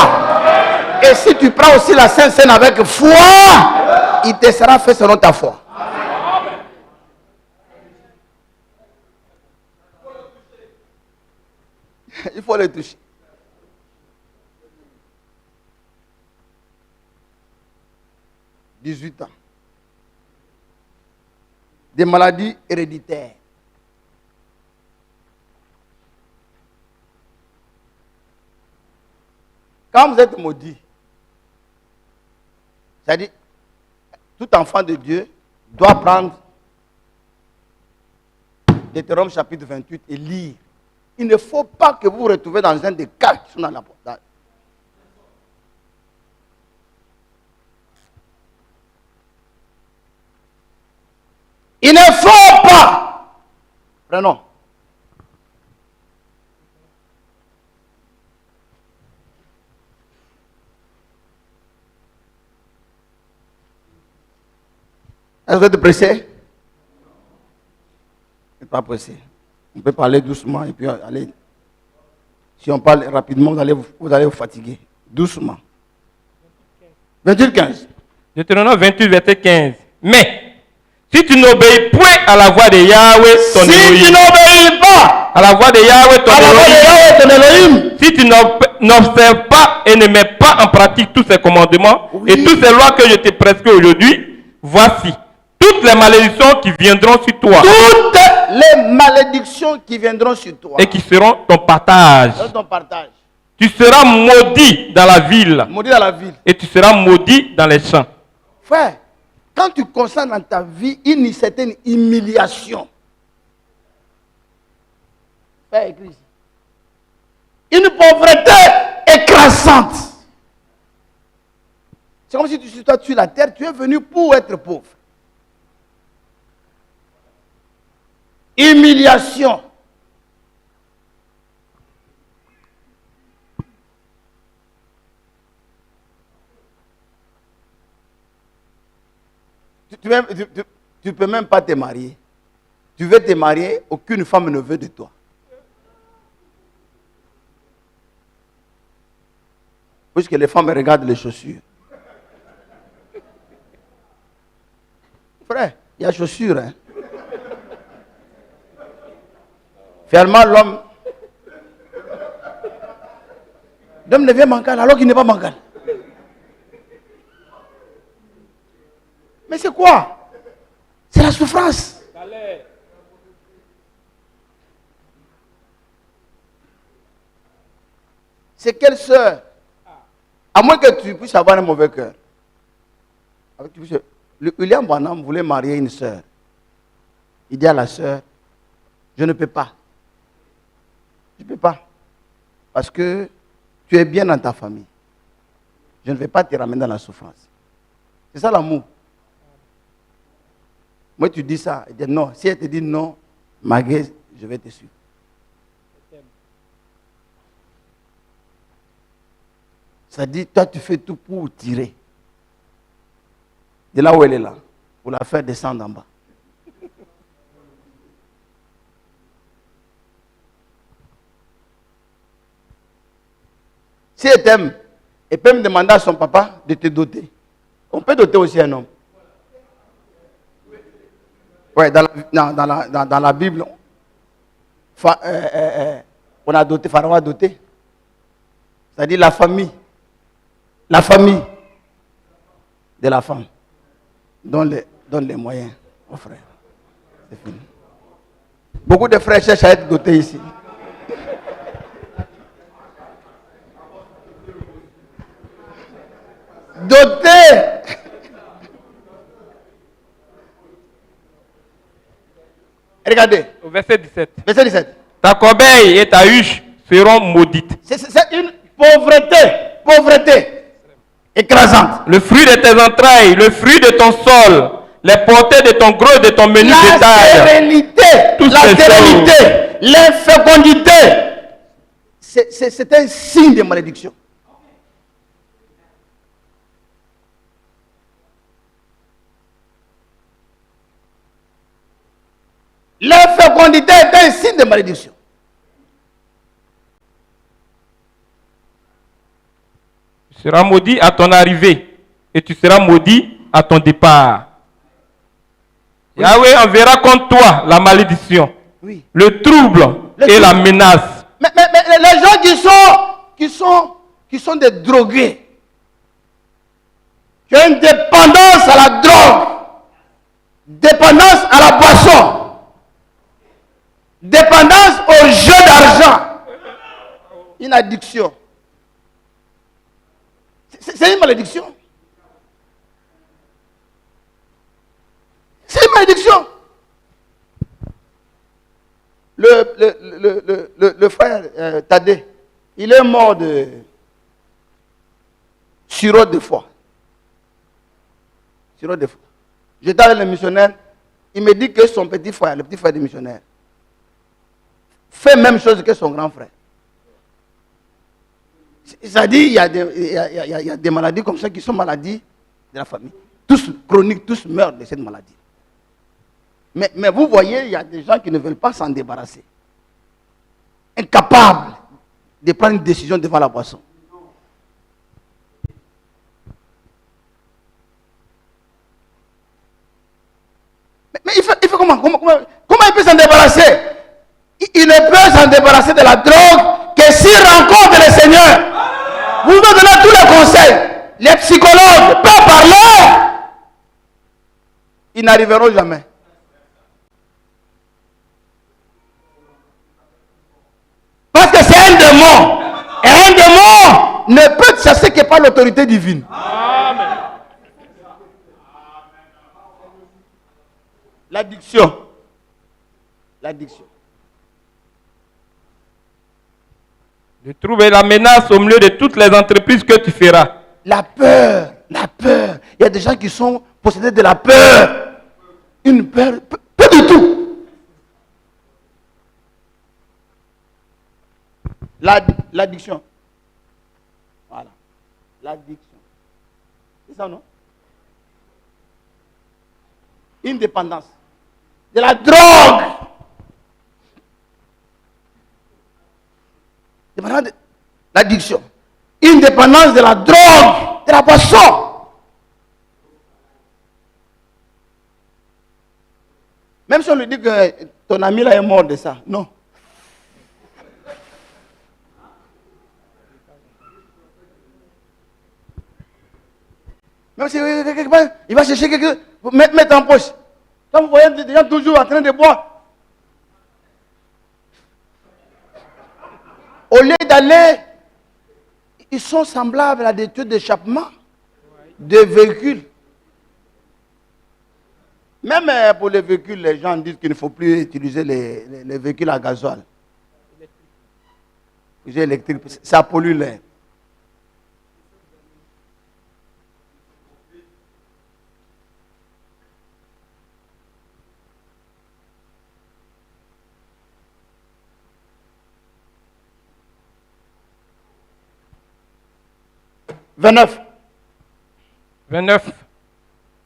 Speaker 2: Et si tu prends aussi la Sainte Seine avec foi, il te sera fait selon ta foi. Il faut le toucher. « 18 ans. Des maladies héréditaires. Quand vous êtes maudit, c'est-à-dire, tout enfant de Dieu doit prendre Deutéronome chapitre 28 et lire. Il ne faut pas que vous vous retrouviez dans un des cas qui sont dans la porte. Il ne faut pas. Prenons. Est-ce que vous êtes pressé? Vous n'êtes pas pressé. On peut parler doucement et puis aller. Si on parle rapidement, vous allez vous fatiguer. Doucement. 28-15.
Speaker 3: Deutéronome 28, verset 15. Mais, si tu n'obéis point à la voix de Yahweh, ton Elohim.
Speaker 2: Si tu n'obéis pas
Speaker 3: à la voix de Yahweh, ton Elohim. Si tu n'observes pas et ne mets pas en pratique tous ces commandements et toutes ces lois que je te prescris aujourd'hui, voici toutes les malédictions qui viendront sur toi.
Speaker 2: Toutes les malédictions qui viendront sur toi.
Speaker 3: Et qui seront ton partage. Tu seras maudit dans la ville.
Speaker 2: Maudit dans la ville.
Speaker 3: Et tu seras maudit dans les champs.
Speaker 2: Frère, quand tu constates dans ta vie une certaine humiliation, frère, écris, une pauvreté écrasante. C'est comme si tu toi sur la terre, tu es venu pour être pauvre. Humiliation. Tu ne peux même pas te marier. Tu veux te marier, aucune femme ne veut de toi. Puisque les femmes regardent les chaussures. Frère, il y a chaussures. Hein? Finalement, l'homme devient mancal alors qu'il n'est pas mancal. Mais c'est quoi? C'est la souffrance. C'est quelle sœur? À moins que tu puisses avoir un mauvais cœur. William Branham voulait marier une sœur. Il dit à la sœur, je ne peux pas. Je ne peux pas. Parce que tu es bien dans ta famille. Je ne vais pas te ramener dans la souffrance. C'est ça l'amour. Moi, tu dis ça. Elle dit non. Si elle te dit non, Maguette, je vais te suivre. Ça dit, toi, tu fais tout pour tirer. De là où elle est là. Pour la faire descendre en bas. Si elle t'aime, elle peut me demander à son papa de te doter. On peut doter aussi un homme. Oui, dans la Bible, on a doté, Pharaon a doté. C'est-à-dire la famille de la femme donne les moyens aux frères. C'est fini. Beaucoup de frères cherchent à être dotés ici. Dotés. Regardez.
Speaker 3: Au verset 17.
Speaker 2: Verset 17.
Speaker 3: Ta corbeille et ta huche seront maudites.
Speaker 2: C'est une pauvreté écrasante.
Speaker 3: Le fruit de tes entrailles, le fruit de ton sol, les portées de ton gros et de ton menu détail.
Speaker 2: La stérilité, l'infécondité. C'est un signe de malédiction. L'infécondité est un signe de malédiction.
Speaker 3: Tu seras maudit à ton arrivée et tu seras maudit à ton départ. Oui. Yahweh enverra contre toi la malédiction, oui, le trouble et la menace.
Speaker 2: Mais les gens qui sont des drogués, qui ont une dépendance à la drogue, dépendance à la boisson, dépendance au jeu d'argent, une addiction. C'est une malédiction. C'est une malédiction. Le frère Tadé, il est mort de cirrhose de foie. Cirrhose de foie. J'étais avec le missionnaire, il me dit que son petit frère, le petit frère du missionnaire, fait la même chose que son grand frère. C'est-à-dire, il y a des maladies comme ça qui sont maladies de la famille. Tous chroniques, tous meurent de cette maladie. Mais vous voyez, il y a des gens qui ne veulent pas s'en débarrasser. Incapables de prendre une décision devant la boisson. Mais il fait comment? Comment il peut s'en débarrasser? Il ne peut s'en débarrasser de la drogue que s'il rencontre le Seigneur. Vous me donnez tous les conseils. Les psychologues peuvent parler. Ils n'arriveront jamais. Parce que c'est un démon. Et un démon ne peut te chasser que par l'autorité divine.
Speaker 3: Amen.
Speaker 2: L'addiction. L'addiction.
Speaker 3: De trouver la menace au milieu de toutes les entreprises que tu feras.
Speaker 2: La peur. La peur. Il y a des gens qui sont possédés de la peur. Une peur. Pas du tout. L'addiction. Voilà. L'addiction. C'est ça, non? Une dépendance. De la drogue. L'addiction. Une dépendance de la drogue, de la boisson. Même si on lui dit que ton ami là est mort de ça. Non. Même si il va chercher quelque chose, mettre en poche. Quand vous voyez des gens toujours en train de boire, au lieu d'aller, ils sont semblables à des tuyaux d'échappement de véhicules. Même pour les véhicules, les gens disent qu'il ne faut plus utiliser les véhicules à gasoil. Les électriques, ça pollue l'air. «
Speaker 3: 29.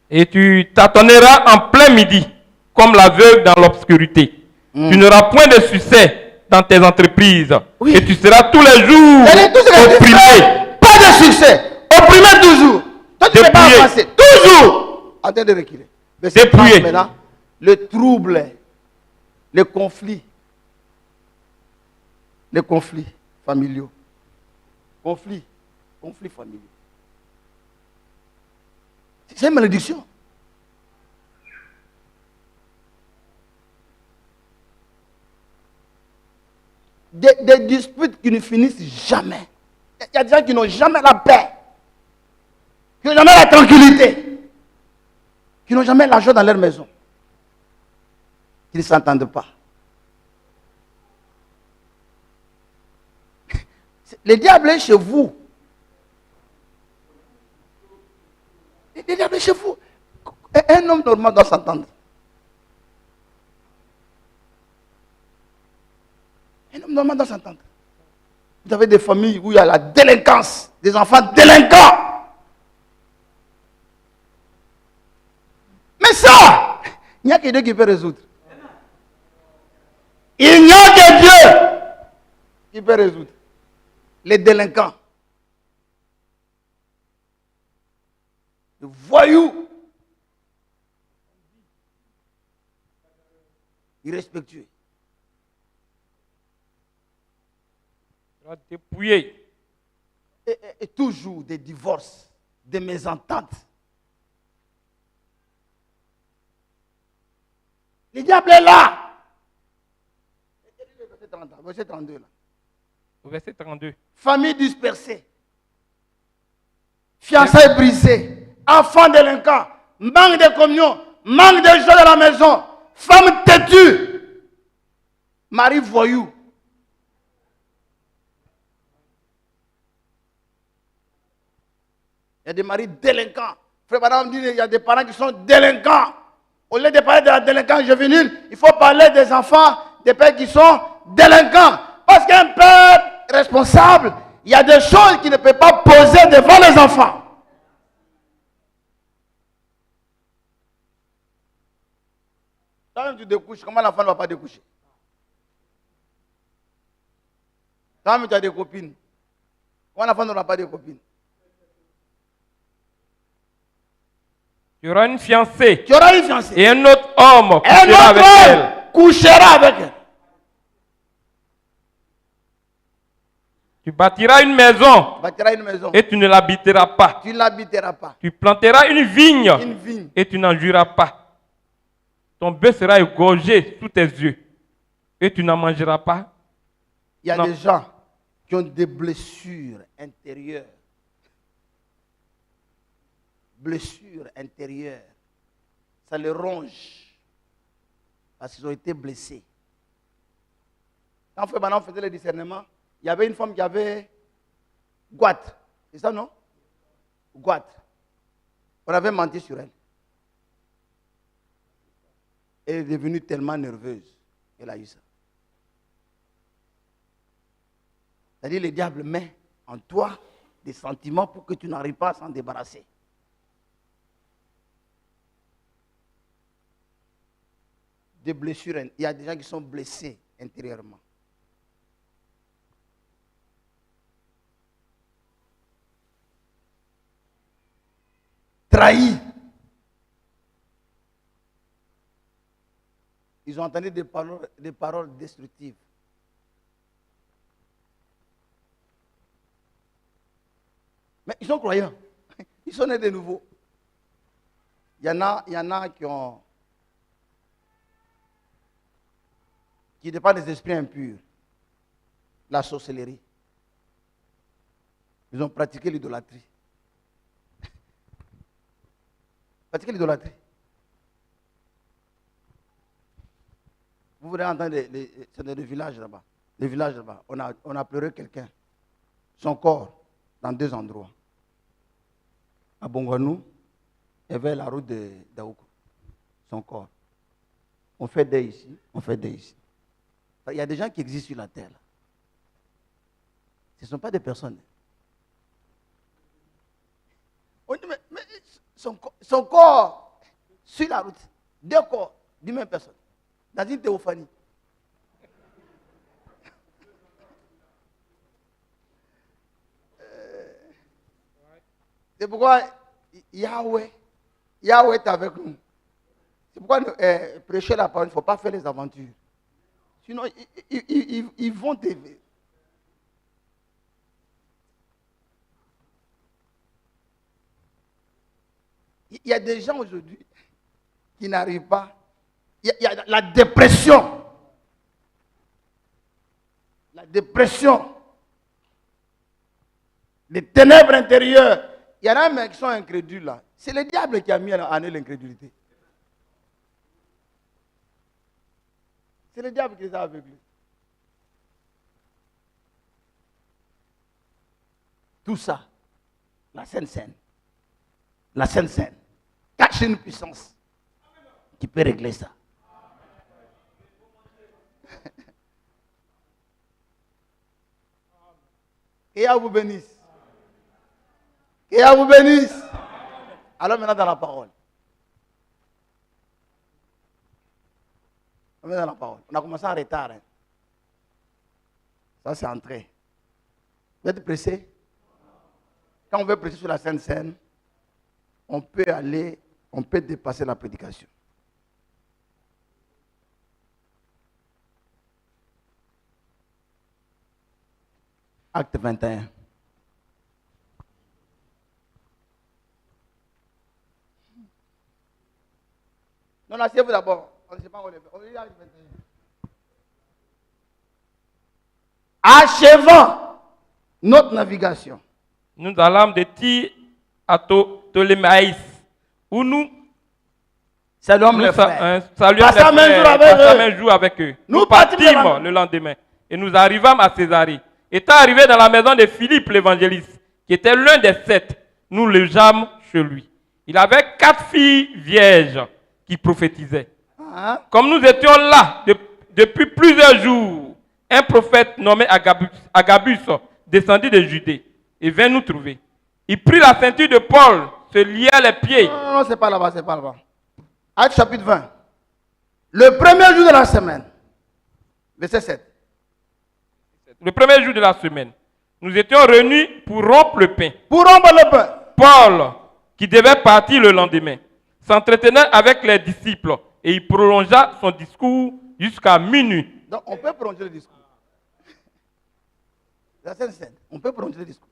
Speaker 3: Et tu tâtonneras en plein midi, comme l'aveugle dans l'obscurité. Tu n'auras point de succès dans tes entreprises. Oui. Et tu seras tous les jours opprimé.
Speaker 2: Pas de succès. Opprimé toujours. Toi, tu ne peux pas avancer. Toujours. En train de reculer.
Speaker 3: Dépouillé.
Speaker 2: Maintenant, le trouble, les conflits familiaux. Conflits familiaux. C'est une malédiction. Des disputes qui ne finissent jamais. Il y a des gens qui n'ont jamais la paix, qui n'ont jamais la tranquillité, qui n'ont jamais la joie dans leur maison, qui ne s'entendent pas. Le diable est chez vous. Le diable est chez vous. Un homme normal doit s'entendre. Un homme normal doit s'entendre. Vous avez des familles où il y a la délinquance, des enfants délinquants. Mais ça, il n'y a que Dieu qui peut résoudre. Il n'y a que Dieu qui peut résoudre. Les délinquants. Les voyous. Irrespectueux.
Speaker 3: Dépouillé.
Speaker 2: Et toujours des divorces, des mésententes. Le diable est là. Verset 32 là.
Speaker 3: Verset 32.
Speaker 2: Famille dispersée. Fiançailles brisées. Enfants délinquants. Manque de communion. Manque de joie dans la maison. Femme têtue. Mari voyou. Il y a des maris délinquants. Frère Madame dit il y a des parents qui sont délinquants. Au lieu de parler de la délinquance juvénile, il faut parler des enfants, des pères qui sont délinquants. Parce qu'un père responsable, il y a des choses qu'il ne peut pas poser devant les enfants. Quand tu découches, comment l'enfant ne va pas découcher? Quand tu as des copines, comment l'enfant n'aura pas de copines?
Speaker 3: Tu auras une fiancée.
Speaker 2: Tu auras une fiancée.
Speaker 3: Et un autre homme couchera avec elle.
Speaker 2: Couchera avec elle.
Speaker 3: Tu bâtiras une maison.
Speaker 2: Tu bâtiras une maison.
Speaker 3: Et tu ne l'habiteras pas.
Speaker 2: Tu ne l'habiteras pas.
Speaker 3: Tu planteras une vigne.
Speaker 2: Une vigne.
Speaker 3: Et tu n'en jouiras pas. Ton bœuf sera égorgé sous tes yeux. Et tu n'en mangeras pas.
Speaker 2: Il y a des gens qui ont des blessures intérieures. Blessures intérieures. Ça les ronge. Parce qu'ils ont été blessés. Quand Frère Branham faisait le discernement, il y avait une femme qui avait goitre. C'est ça, non? Goitre. On avait menti sur elle. Elle est devenue tellement nerveuse. Elle a eu ça. C'est-à-dire, le diable met en toi des sentiments pour que tu n'arrives pas à s'en débarrasser. Des blessures. Il y a des gens qui sont blessés intérieurement. Trahis. Ils ont entendu des paroles destructives. Mais ils sont croyants. Ils sont nés de nouveau. Il y en a qui dépendent des esprits impurs. La sorcellerie. Ils ont pratiqué l'idolâtrie. Pratiquer l'idolâtrie. Vous voulez entendre c'est dans le village là-bas. Le village là-bas. On a pleuré quelqu'un. Son corps dans 2 endroits. À Bongwanou et vers la route de Daoukou. Son corps. On fait deuil ici, on fait deuil ici. Il y a des gens qui existent sur la terre. Là. Ce ne sont pas des personnes. On dit, mais son corps sur la route, 2 corps d'une même personne, dans une théophanie. C'est pourquoi Yahweh est avec nous. C'est pourquoi prêcher la parole, il ne faut pas faire les aventures. Sinon, ils vont t'aider. Il y a des gens aujourd'hui qui n'arrivent pas. Il y a la dépression. La dépression. Les ténèbres intérieures. Il y en a même qui sont incrédules là. C'est le diable qui a mis en eux l'incrédulité. C'est le diable qui les a aveuglés. Tout ça, la Sainte Seine, cache une puissance qui peut régler ça. Que Yahweh vous bénisse. Que Yahweh vous bénisse. Alors maintenant dans la parole. On est dans la parole. On a commencé en retard. Hein. Ça, c'est entré. Vous êtes pressé? Quand on veut prêcher sur la Sainte Seine, on peut dépasser la prédication. Acte 21. Non, asseyez-vous d'abord. On ne sait pas où on est. On est Acte 21. Achevant notre navigation.
Speaker 3: Nous allons de Tyr à Ptolémaïs, où nous
Speaker 2: saluons les frères.
Speaker 3: Passons un jour avec eux. Nous partîmes le lendemain et nous arrivâmes à Césarée. Étant arrivés dans la maison de Philippe l'évangéliste, qui était l'un des 7, nous logeâmes chez lui. Il avait 4 filles vierges qui prophétisait. Comme nous étions là depuis plusieurs jours, un prophète nommé Agabus descendit de Judée et vint nous trouver. Il prit la ceinture de Paul, se lia les pieds.
Speaker 2: Non, c'est pas là-bas, c'est pas là-bas. Acte chapitre 20. Le premier jour de la semaine, verset 7.
Speaker 3: Le premier jour de la semaine, nous étions réunis pour rompre le pain.
Speaker 2: Pour rompre le pain.
Speaker 3: Paul, qui devait partir le lendemain, s'entretenait avec les disciples et il prolongea son discours jusqu'à minuit.
Speaker 2: Donc on peut prolonger le discours. Verset 7. On peut prolonger le discours.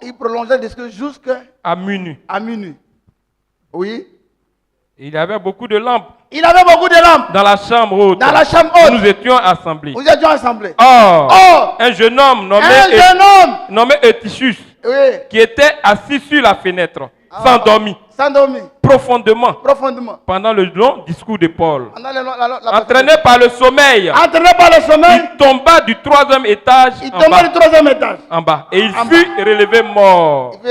Speaker 2: Il prolongeait le discours jusqu'à
Speaker 3: minuit.
Speaker 2: À minuit. Oui.
Speaker 3: Il y avait beaucoup de lampes.
Speaker 2: Il avait beaucoup de lampes.
Speaker 3: Dans la chambre haute.
Speaker 2: Dans la chambre haute.
Speaker 3: Nous étions assemblés.
Speaker 2: Nous étions assemblés.
Speaker 3: Or, un jeune homme nommé Eutychus,
Speaker 2: oui,
Speaker 3: qui était assis sur la fenêtre, s'endormit. Profondément. Pendant le long discours de Paul. Entraîné par le sommeil. Il tomba du troisième étage. En bas. Et il fut relevé mort.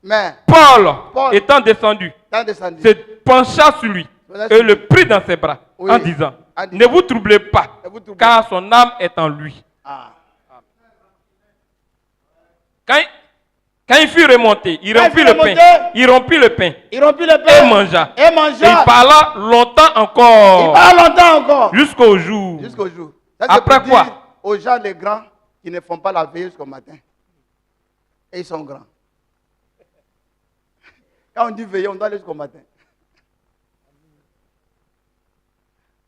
Speaker 3: Mais Paul, étant descendu, se pencha sur lui et le prit dans ses bras en disant, ne vous troublez pas, car son âme est en lui. Quand il fut remonté, il rompit le pain et mangea. Et il parla longtemps encore. Jusqu'au jour. Après quoi?
Speaker 2: Aux gens les grands qui ne font pas la veille jusqu'au matin. Et ils sont grands. Quand on dit veiller, on doit aller jusqu'au matin.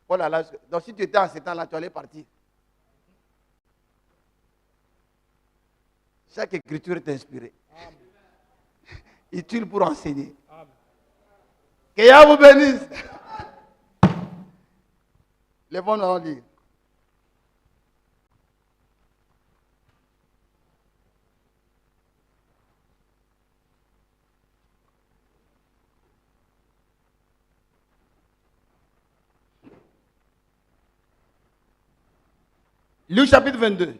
Speaker 2: Oh là là, donc si tu étais en ce temps-là, tu allais partir. Chaque écriture est inspirée. Utile pour enseigner. Que Yahweh vous bénisse. Les bons nous lire. Luc chapitre 22.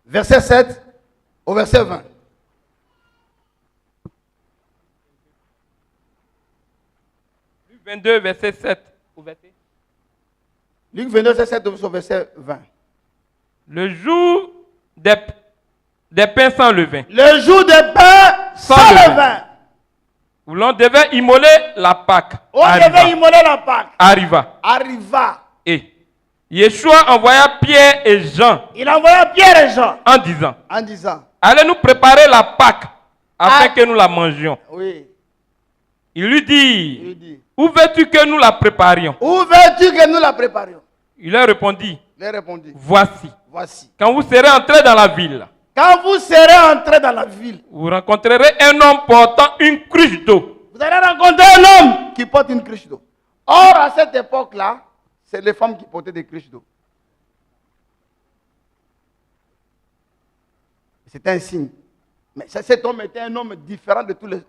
Speaker 2: Verset 7 au verset 20.
Speaker 3: Luc 22, verset 7 au verset.
Speaker 2: Luc 22, verset 7 au verset 20.
Speaker 3: Le jour des pains sans levain.
Speaker 2: Le jour des pains sans levain.
Speaker 3: Où l'on devait immoler la Pâque. Arriva. Et Yeshua envoya Pierre et Jean. En disant. Allez nous préparer la Pâque afin que nous la mangions.
Speaker 2: Oui.
Speaker 3: Il lui dit. Où veux-tu que nous la préparions? Il leur répondit. Voici. Quand vous serez entrés dans la ville. Vous rencontrerez un homme portant une cruche d'eau.
Speaker 2: Vous allez rencontrer un homme qui porte une cruche d'eau. Or, à cette époque-là, c'est les femmes qui portaient des cruches d'eau. C'était un signe. Mais cet homme était un homme différent de tous les...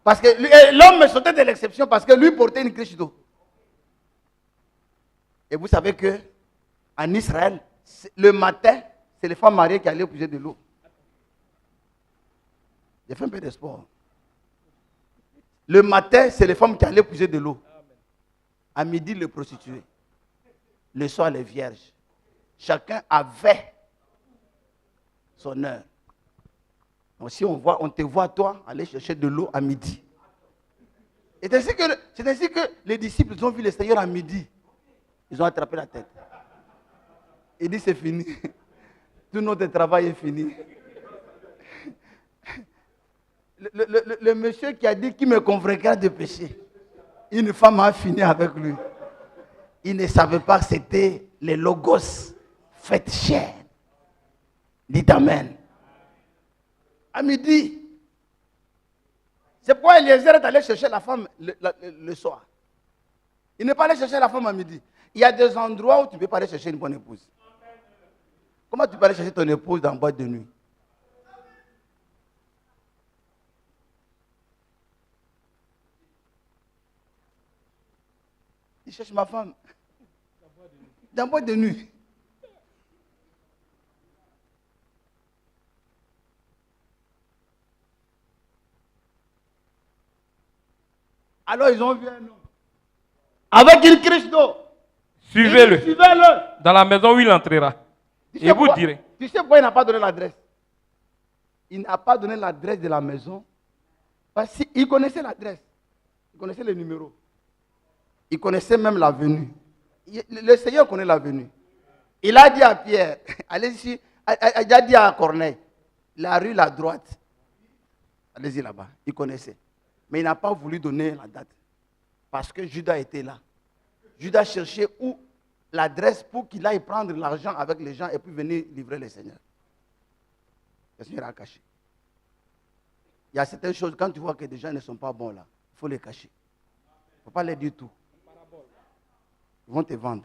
Speaker 2: Parce que l'homme sautait de l'exception parce que lui portait une cruche d'eau. Et vous savez que en Israël, le matin, c'est les femmes mariées qui allaient puiser de l'eau. J'ai fait un peu de sport. Le matin, c'est les femmes qui allaient puiser de l'eau. À midi, les prostituées. Le soir, les vierges. Chacun avait son heure. Donc si on te voit toi aller chercher de l'eau à midi. Et c'est ainsi que les disciples ont vu le Seigneur à midi. Ils ont attrapé la tête. Il dit c'est fini. Tout notre travail est fini. Le monsieur qui a dit qu'il me convaincra de péché. Une femme a fini avec lui. Il ne savait pas que c'était les logos faits chair. Dites amen. À midi. C'est pourquoi Eliezer est allé chercher la femme le soir. Il n'est pas allé chercher la femme à midi. Il y a des endroits où tu ne peux pas aller chercher une bonne épouse. Comment tu peux aller chercher ton épouse dans la boîte de nuit? Il cherche ma femme. Dans la boîte de nuit. Alors ils ont vu un homme avec une cruche d'eau.
Speaker 3: Suivez-le
Speaker 2: Suivez-le.
Speaker 3: dans la maison où il entrera. Et vous direz.
Speaker 2: Tu sais pourquoi il n'a pas donné l'adresse? Il n'a pas donné l'adresse de la maison. Parce qu'il connaissait l'adresse. Il connaissait les numéros. Il connaissait même l'avenue. Le Seigneur connaît l'avenue. Il a dit à Pierre, allez-y, il a dit à Corneille, la rue, la droite. Allez-y là-bas. Il connaissait. Mais il n'a pas voulu donner la date. Parce que Judas était là. Judas cherchait où l'adresse pour qu'il aille prendre l'argent avec les gens et puis venir livrer le Seigneur. Le Seigneur a caché. Il y a certaines choses, quand tu vois que des gens ne sont pas bons là, il faut les cacher. Il ne faut pas leur dire tout. Ils vont te vendre.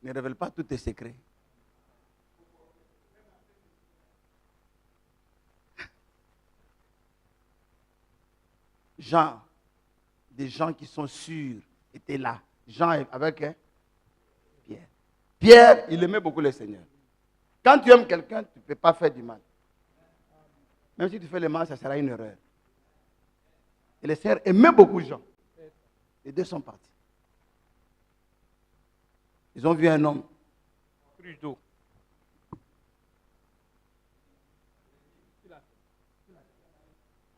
Speaker 2: Ne révèle pas tous tes secrets. Jean, des gens qui sont sûrs, étaient là. Jean avec Pierre. Pierre, il aimait beaucoup le Seigneur. Quand tu aimes quelqu'un, tu ne peux pas faire du mal. Même si tu fais le mal, ça sera une erreur. Et le Seigneur aimait beaucoup Jean. Les deux sont partis. Ils ont vu un homme.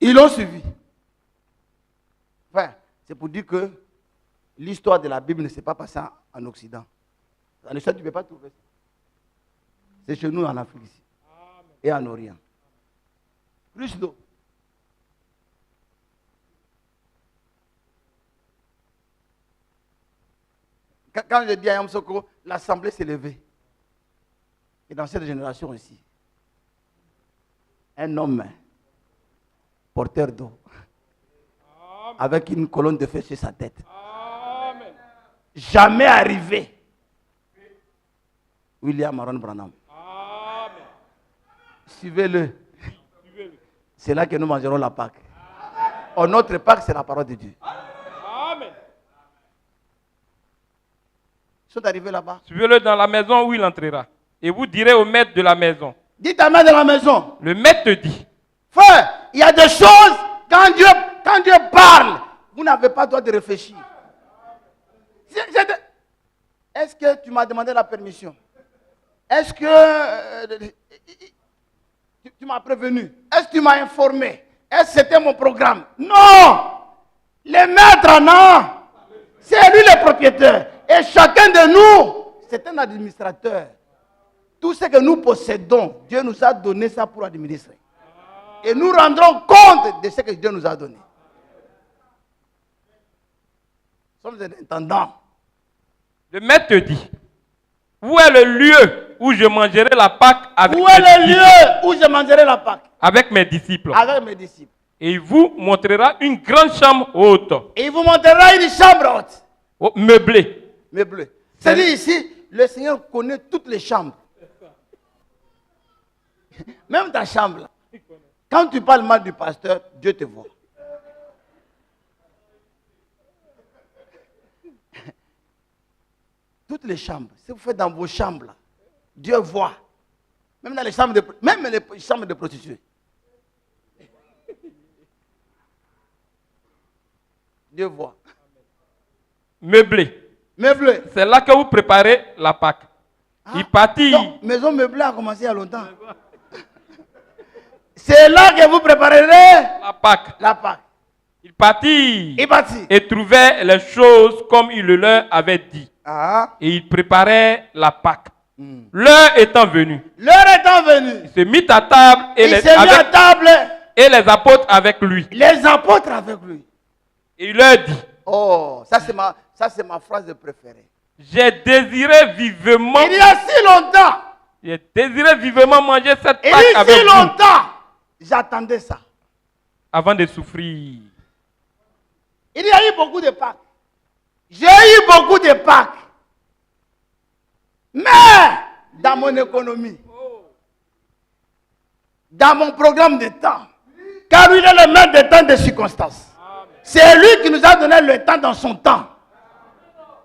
Speaker 2: Ils l'ont suivi. Enfin, c'est pour dire que l'histoire de la Bible ne s'est pas passée en Occident. En Occident, tu ne peux pas trouver ça. C'est chez nous en Afrique ici. Et en Orient. Plus d'eau. Quand je dis à Yamsoko, l'assemblée s'est levée. Et dans cette génération aussi, un homme porteur d'eau, avec une colonne de feu sur sa tête. Amen. Jamais arrivé. William Aaron Branham. Amen. Suivez-le. C'est là que nous mangerons la Pâque. En notre Pâque, c'est la parole de Dieu. Amen. Ils sont arrivés là-bas.
Speaker 3: Suivez-le dans la maison où il entrera. Et vous direz au maître de la maison.
Speaker 2: Dites à maître de la maison.
Speaker 3: Le maître te dit.
Speaker 2: Frère, il y a des choses, quand Dieu parle, vous n'avez pas le droit de réfléchir. Est-ce que tu m'as demandé la permission? Est-ce que tu m'as prévenu? Est-ce que tu m'as informé? Est-ce que c'était mon programme? Non! Le maître, non! C'est lui le propriétaire. Et chacun de nous, c'est un administrateur. Tout ce que nous possédons, Dieu nous a donné ça pour administrer. Et nous rendrons compte de ce que Dieu nous a donné. Nous sommes des intendants.
Speaker 3: Le maître te dit, où est le lieu où je mangerai la Pâque avec mes disciples?
Speaker 2: Où est le lieu où je mangerai la Pâque?
Speaker 3: Avec mes disciples.
Speaker 2: Avec mes disciples.
Speaker 3: Et il vous montrera une grande chambre haute.
Speaker 2: Et il vous montrera une chambre haute.
Speaker 3: Oh, meublée.
Speaker 2: Meublée. C'est-à-dire ici, le Seigneur connaît toutes les chambres. Même ta chambre là. Quand tu parles mal du pasteur, Dieu te voit. Toutes les chambres, si vous faites dans vos chambres, là, Dieu voit. Même dans les chambres de prostituées. Dieu voit.
Speaker 3: Meublé.
Speaker 2: Meublé.
Speaker 3: C'est là que vous préparez la Pâque. Il partit.
Speaker 2: Donc, maison meublée a commencé il y a longtemps. C'est là que vous préparerez
Speaker 3: la Pâque.
Speaker 2: La Pâque.
Speaker 3: Il partit.
Speaker 2: Il partit.
Speaker 3: Et trouvait les choses comme il le leur avait dit. Et il préparait la Pâque. L'heure étant venue.
Speaker 2: L'heure étant venue.
Speaker 3: Il se mit à table et et les apôtres avec lui.
Speaker 2: Les apôtres avec lui.
Speaker 3: Et il leur dit.
Speaker 2: Oh, ça c'est ma phrase préférée.
Speaker 3: J'ai désiré vivement.
Speaker 2: Il y a si longtemps.
Speaker 3: J'ai désiré vivement manger cette Pâque avec vous.
Speaker 2: Il y a si longtemps. J'attendais ça.
Speaker 3: Avant de souffrir.
Speaker 2: Il y a eu beaucoup de Pâques. J'ai eu beaucoup de Pâques. Mais dans mon économie, dans mon programme de temps, car il est le maître des temps des circonstances. C'est lui qui nous a donné le temps dans son temps.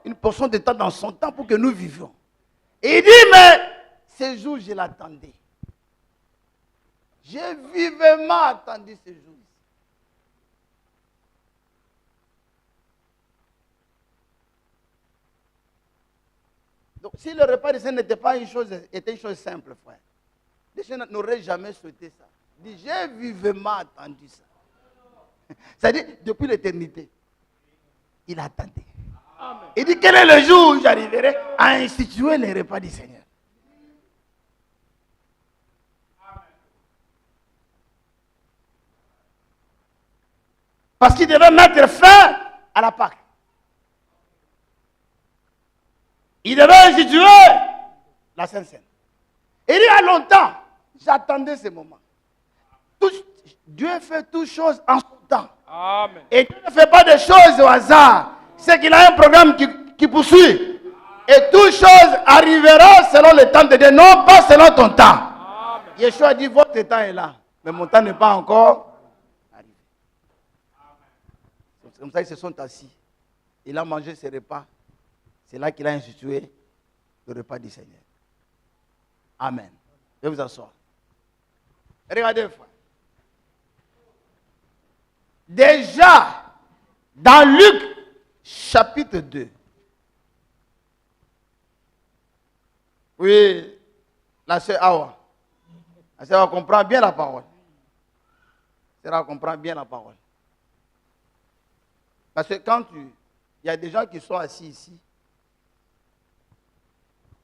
Speaker 2: Une portion de temps dans son temps pour que nous vivions. Et il dit, mais ce jour, je l'attendais. J'ai vivement attendu ce jour. Donc, si le repas du Seigneur était une chose simple, frère, les gens n'auraient jamais souhaité ça. Il dit, j'ai vivement attendu ça. C'est-à-dire, depuis l'éternité, il attendait. Amen. Il dit, quel est le jour où j'arriverai à instituer les repas du Seigneur? Parce qu'il devait mettre fin à la Pâque. Il devait instituer la Sainte Seine. Et il y a longtemps, j'attendais ce moment. Dieu fait toutes choses en son temps. Amen. Et Dieu ne fait pas des choses au hasard. C'est qu'il a un programme qui poursuit. Et toutes choses arriveront selon le temps de Dieu, non pas selon ton temps. Amen. Yeshua a dit, votre temps est là, mais mon temps n'est pas encore arrivé. C'est comme ça qu'ils se sont assis. Il a mangé ses repas. C'est là qu'il a institué le repas du Seigneur. Amen. Je vais vous asseoir. Regardez, frère. Déjà, dans Luc, chapitre 2. Oui, la sœur Awa. La sœur Awa comprend bien la parole. La sœur Awa comprend bien la parole. Parce que quand il y a des gens qui sont assis ici,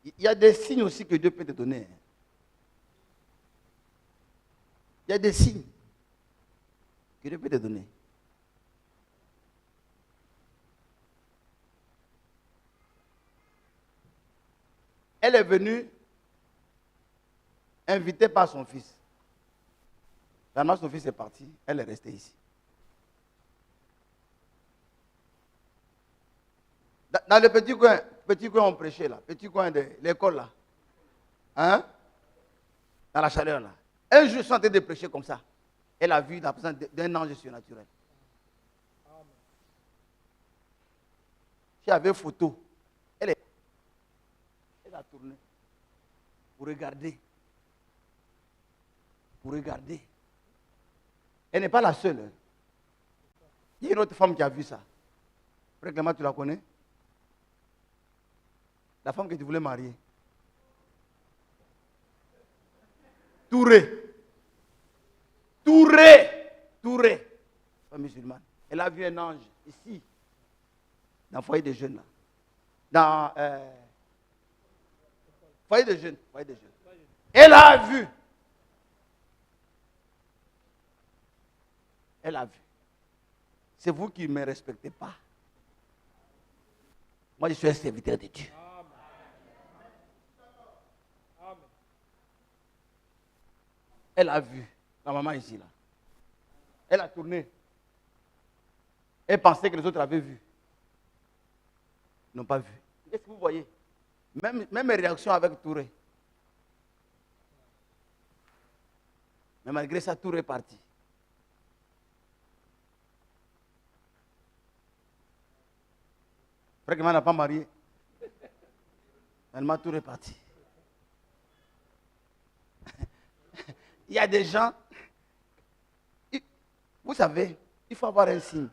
Speaker 2: il y a des signes aussi que Dieu peut te donner. Il y a des signes que Dieu peut te donner. Elle est venue invitée par son fils. Finalement, son fils est parti. Elle est restée ici. Dans le petit coin on prêchait là, petit coin de l'école là. Hein? Dans la chaleur là. Un jour, ils sont en train de prêcher comme ça. Elle a vu la présence d'un ange surnaturel. Qui avait photo. Elle a tourné. Pour regarder. Pour regarder. Elle n'est pas la seule. Hein. Il y a une autre femme qui a vu ça. Frère Clément, tu la connais? La femme que tu voulais marier. Touré. Femme musulmane. Elle a vu un ange ici. Dans le foyer des jeunes là. Dans foyer des jeunes. Elle a vu. Elle a vu. C'est vous qui ne me respectez pas. Moi, je suis un serviteur de Dieu. Elle a vu la maman ici, là. Elle a tourné. Elle pensait que les autres avaient vu. Ils n'ont pas vu. Qu'est-ce que vous voyez? Même réaction avec Touré. Mais malgré ça, Touré est parti. Frère Clément n'a pas marié. Tellement Touré est parti. Il y a des gens, vous savez, il faut avoir un signe.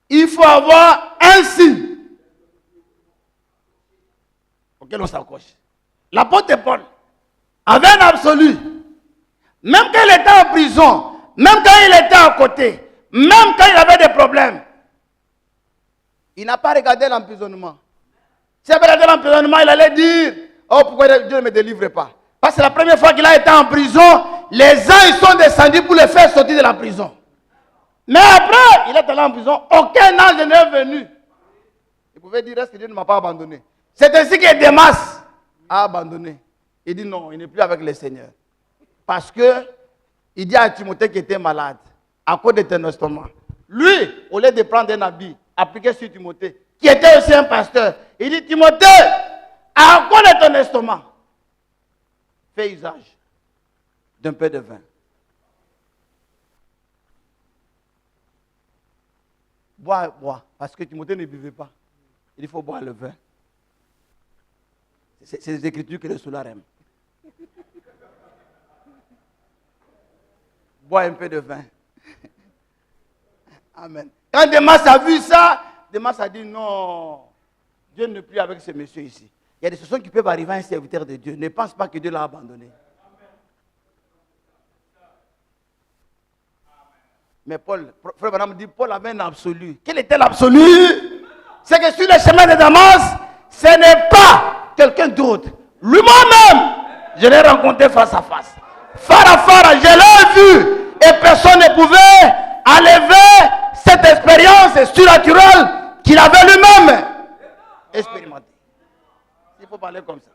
Speaker 2: Il faut avoir un signe auquel on s'accroche. L'apôtre Paul avait un absolu. Même quand il était en prison, même quand il était à côté, même quand il avait des problèmes, il n'a pas regardé l'emprisonnement. S'il avait regardé l'emprisonnement, il allait dire, oh, pourquoi Dieu ne me délivre pas? Parce que la première fois qu'il a été en prison, les anges sont descendus pour le faire sortir de la prison. Mais après, il est allé en prison, aucun ange n'est venu. Il pouvait dire, est-ce que Dieu ne m'a pas abandonné? C'est ainsi que Démas a abandonné. Il dit non, il n'est plus avec le Seigneur. Parce que, il dit à Timothée qui était malade, à cause de ton estomac. Lui, au lieu de prendre un habit, appliqué sur Timothée, qui était aussi un pasteur, il dit, Timothée, à cause de ton estomac, fais usage d'un peu de vin. Bois, parce que Timothée ne buvait pas. Il faut boire le vin. C'est les Écritures que le soulard aime. bois un peu de vin. Amen. Quand Demas a vu ça, Demas a dit non, Dieu n'est plus avec ce monsieur ici. Il y a des situations qui peuvent arriver à un serviteur de Dieu. Ne pense pas que Dieu l'a abandonné. Mais Paul, frère Branham dit, Paul avait un absolu. Quel était l'absolu? C'est que sur le chemin de Damas, ce n'est pas quelqu'un d'autre. Lui-même, je l'ai rencontré face à face. Phare à phare, je l'ai vu. Et personne ne pouvait enlever cette expérience surnaturelle qu'il avait lui-même expérimentée. Il faut parler comme ça.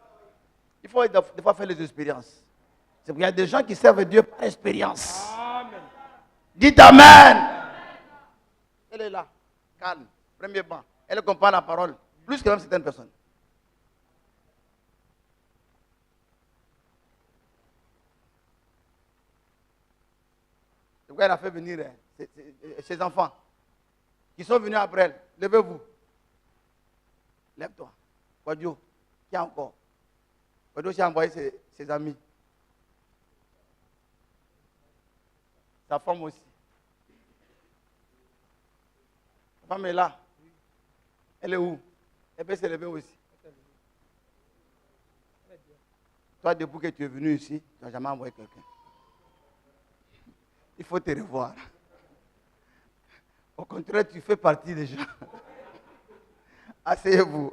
Speaker 2: Il faut des fois faire les expériences. C'est qu'il y a des gens qui servent Dieu par expérience. Amen. Dites Amen. Elle est là, calme, premier banc. Elle comprend la parole, plus que même certaines personnes. C'est pourquoi elle a fait venir ses enfants qui sont venus après elle. Levez-vous. Lève-toi. Quadio, qui a encore? Quadio a envoyé ses amis. Sa femme aussi. Sa femme est là. Elle est où? Elle peut se lever aussi. Toi, depuis que tu es venu ici, tu n'as jamais envoyé quelqu'un. Il faut te revoir. Au contraire, tu fais partie des gens. Asseyez-vous.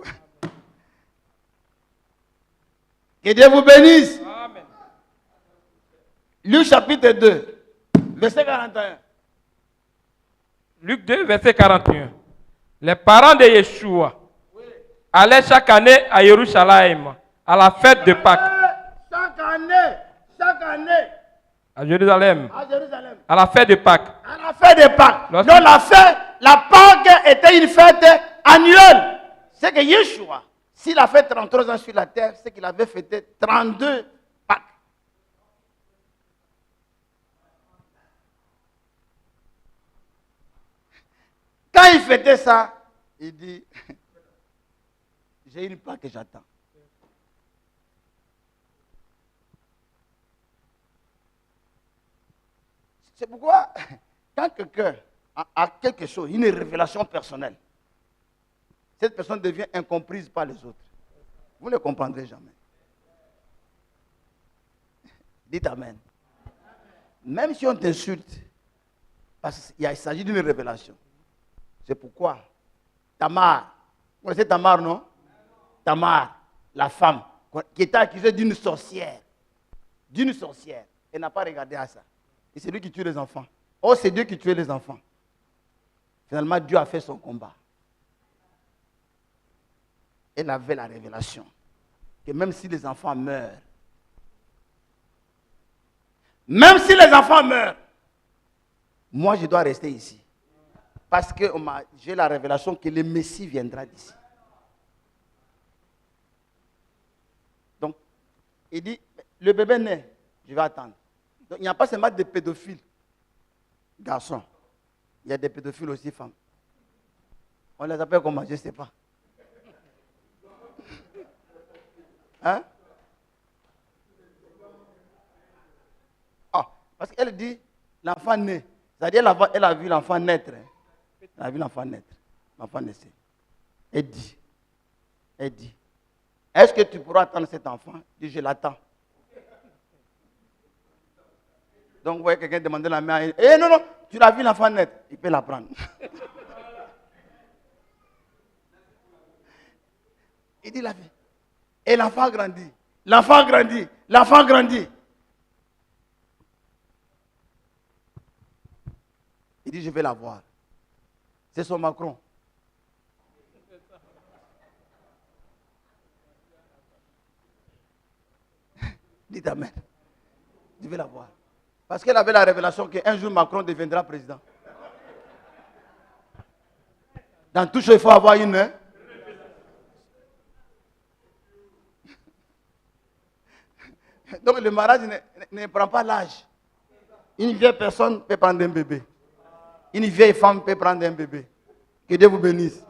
Speaker 2: Que Dieu vous bénisse. Amen. Luc chapitre 2, verset 41.
Speaker 3: Luc 2, verset 41. Les parents de Yeshua allaient chaque année à Jérusalem, à la fête de Pâques.
Speaker 2: Chaque année.
Speaker 3: À Jérusalem. À la fête de Pâques.
Speaker 2: À la fête de Pâques. Donc la Pâques était une fête annuelle. C'est que Yeshua, s'il a fait 33 ans sur la terre, c'est qu'il avait fêté 32 Pâques. Quand il fêtait ça, il dit, j'ai une Pâque que j'attends. C'est pourquoi, quand quelqu'un a quelque chose, une révélation personnelle, cette personne devient incomprise par les autres. Vous ne comprendrez jamais. Dites Amen. Même si on t'insulte, parce qu'il s'agit d'une révélation. C'est pourquoi Tamar, vous connaissez Tamar, non? Tamar, la femme, qui était accusée d'une sorcière. D'une sorcière. Elle n'a pas regardé à ça. Et c'est lui qui tue les enfants. Oh, c'est Dieu qui tuait les enfants. Finalement, Dieu a fait son combat. Elle avait la révélation que même si les enfants meurent, moi je dois rester ici. Parce que j'ai la révélation que le Messie viendra d'ici. Donc, il dit, le bébé naît, je vais attendre. Donc, il n'y a pas seulement des pédophiles, garçons. Il y a des pédophiles aussi, femmes. On les appelle comment? Je ne sais pas. Hein? Ah, parce qu'elle dit, l'enfant naît. C'est-à-dire, elle a vu l'enfant naître. Hein? Elle a vu l'enfant naître. L'enfant naissait. Elle dit, est-ce que tu pourras attendre cet enfant? Je dis, je l'attends. Donc, vous voyez quelqu'un demander la mère, non, tu l'as vu l'enfant naître. Il peut la prendre. Il dit la vie. Et l'enfant grandit. L'enfant grandit. Il dit, je vais la voir. C'est son Macron. Dites Amen. Je vais la voir. Parce qu'elle avait la révélation qu'un jour Macron deviendra président. Dans tout chose, il faut avoir une. Donc le mariage ne prend pas l'âge. Une vieille personne peut prendre un bébé. Une vieille femme peut prendre un bébé. Que Dieu vous bénisse.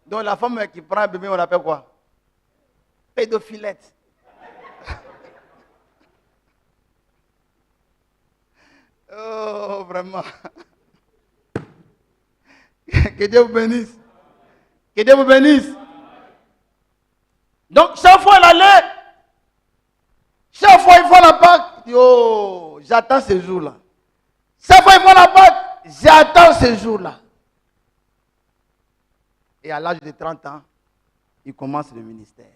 Speaker 2: Donc la femme qui prend un bébé, on l'appelle quoi? Pédophilette. vraiment. Que Dieu vous bénisse. Que Dieu vous bénisse. Donc, chaque fois, il allait. Chaque fois, il faut la Pâque. Il dit, oh, j'attends ce jour-là. Chaque fois, il faut la Pâque. J'attends ce jour-là. Et à l'âge de 30 ans, il commence le ministère.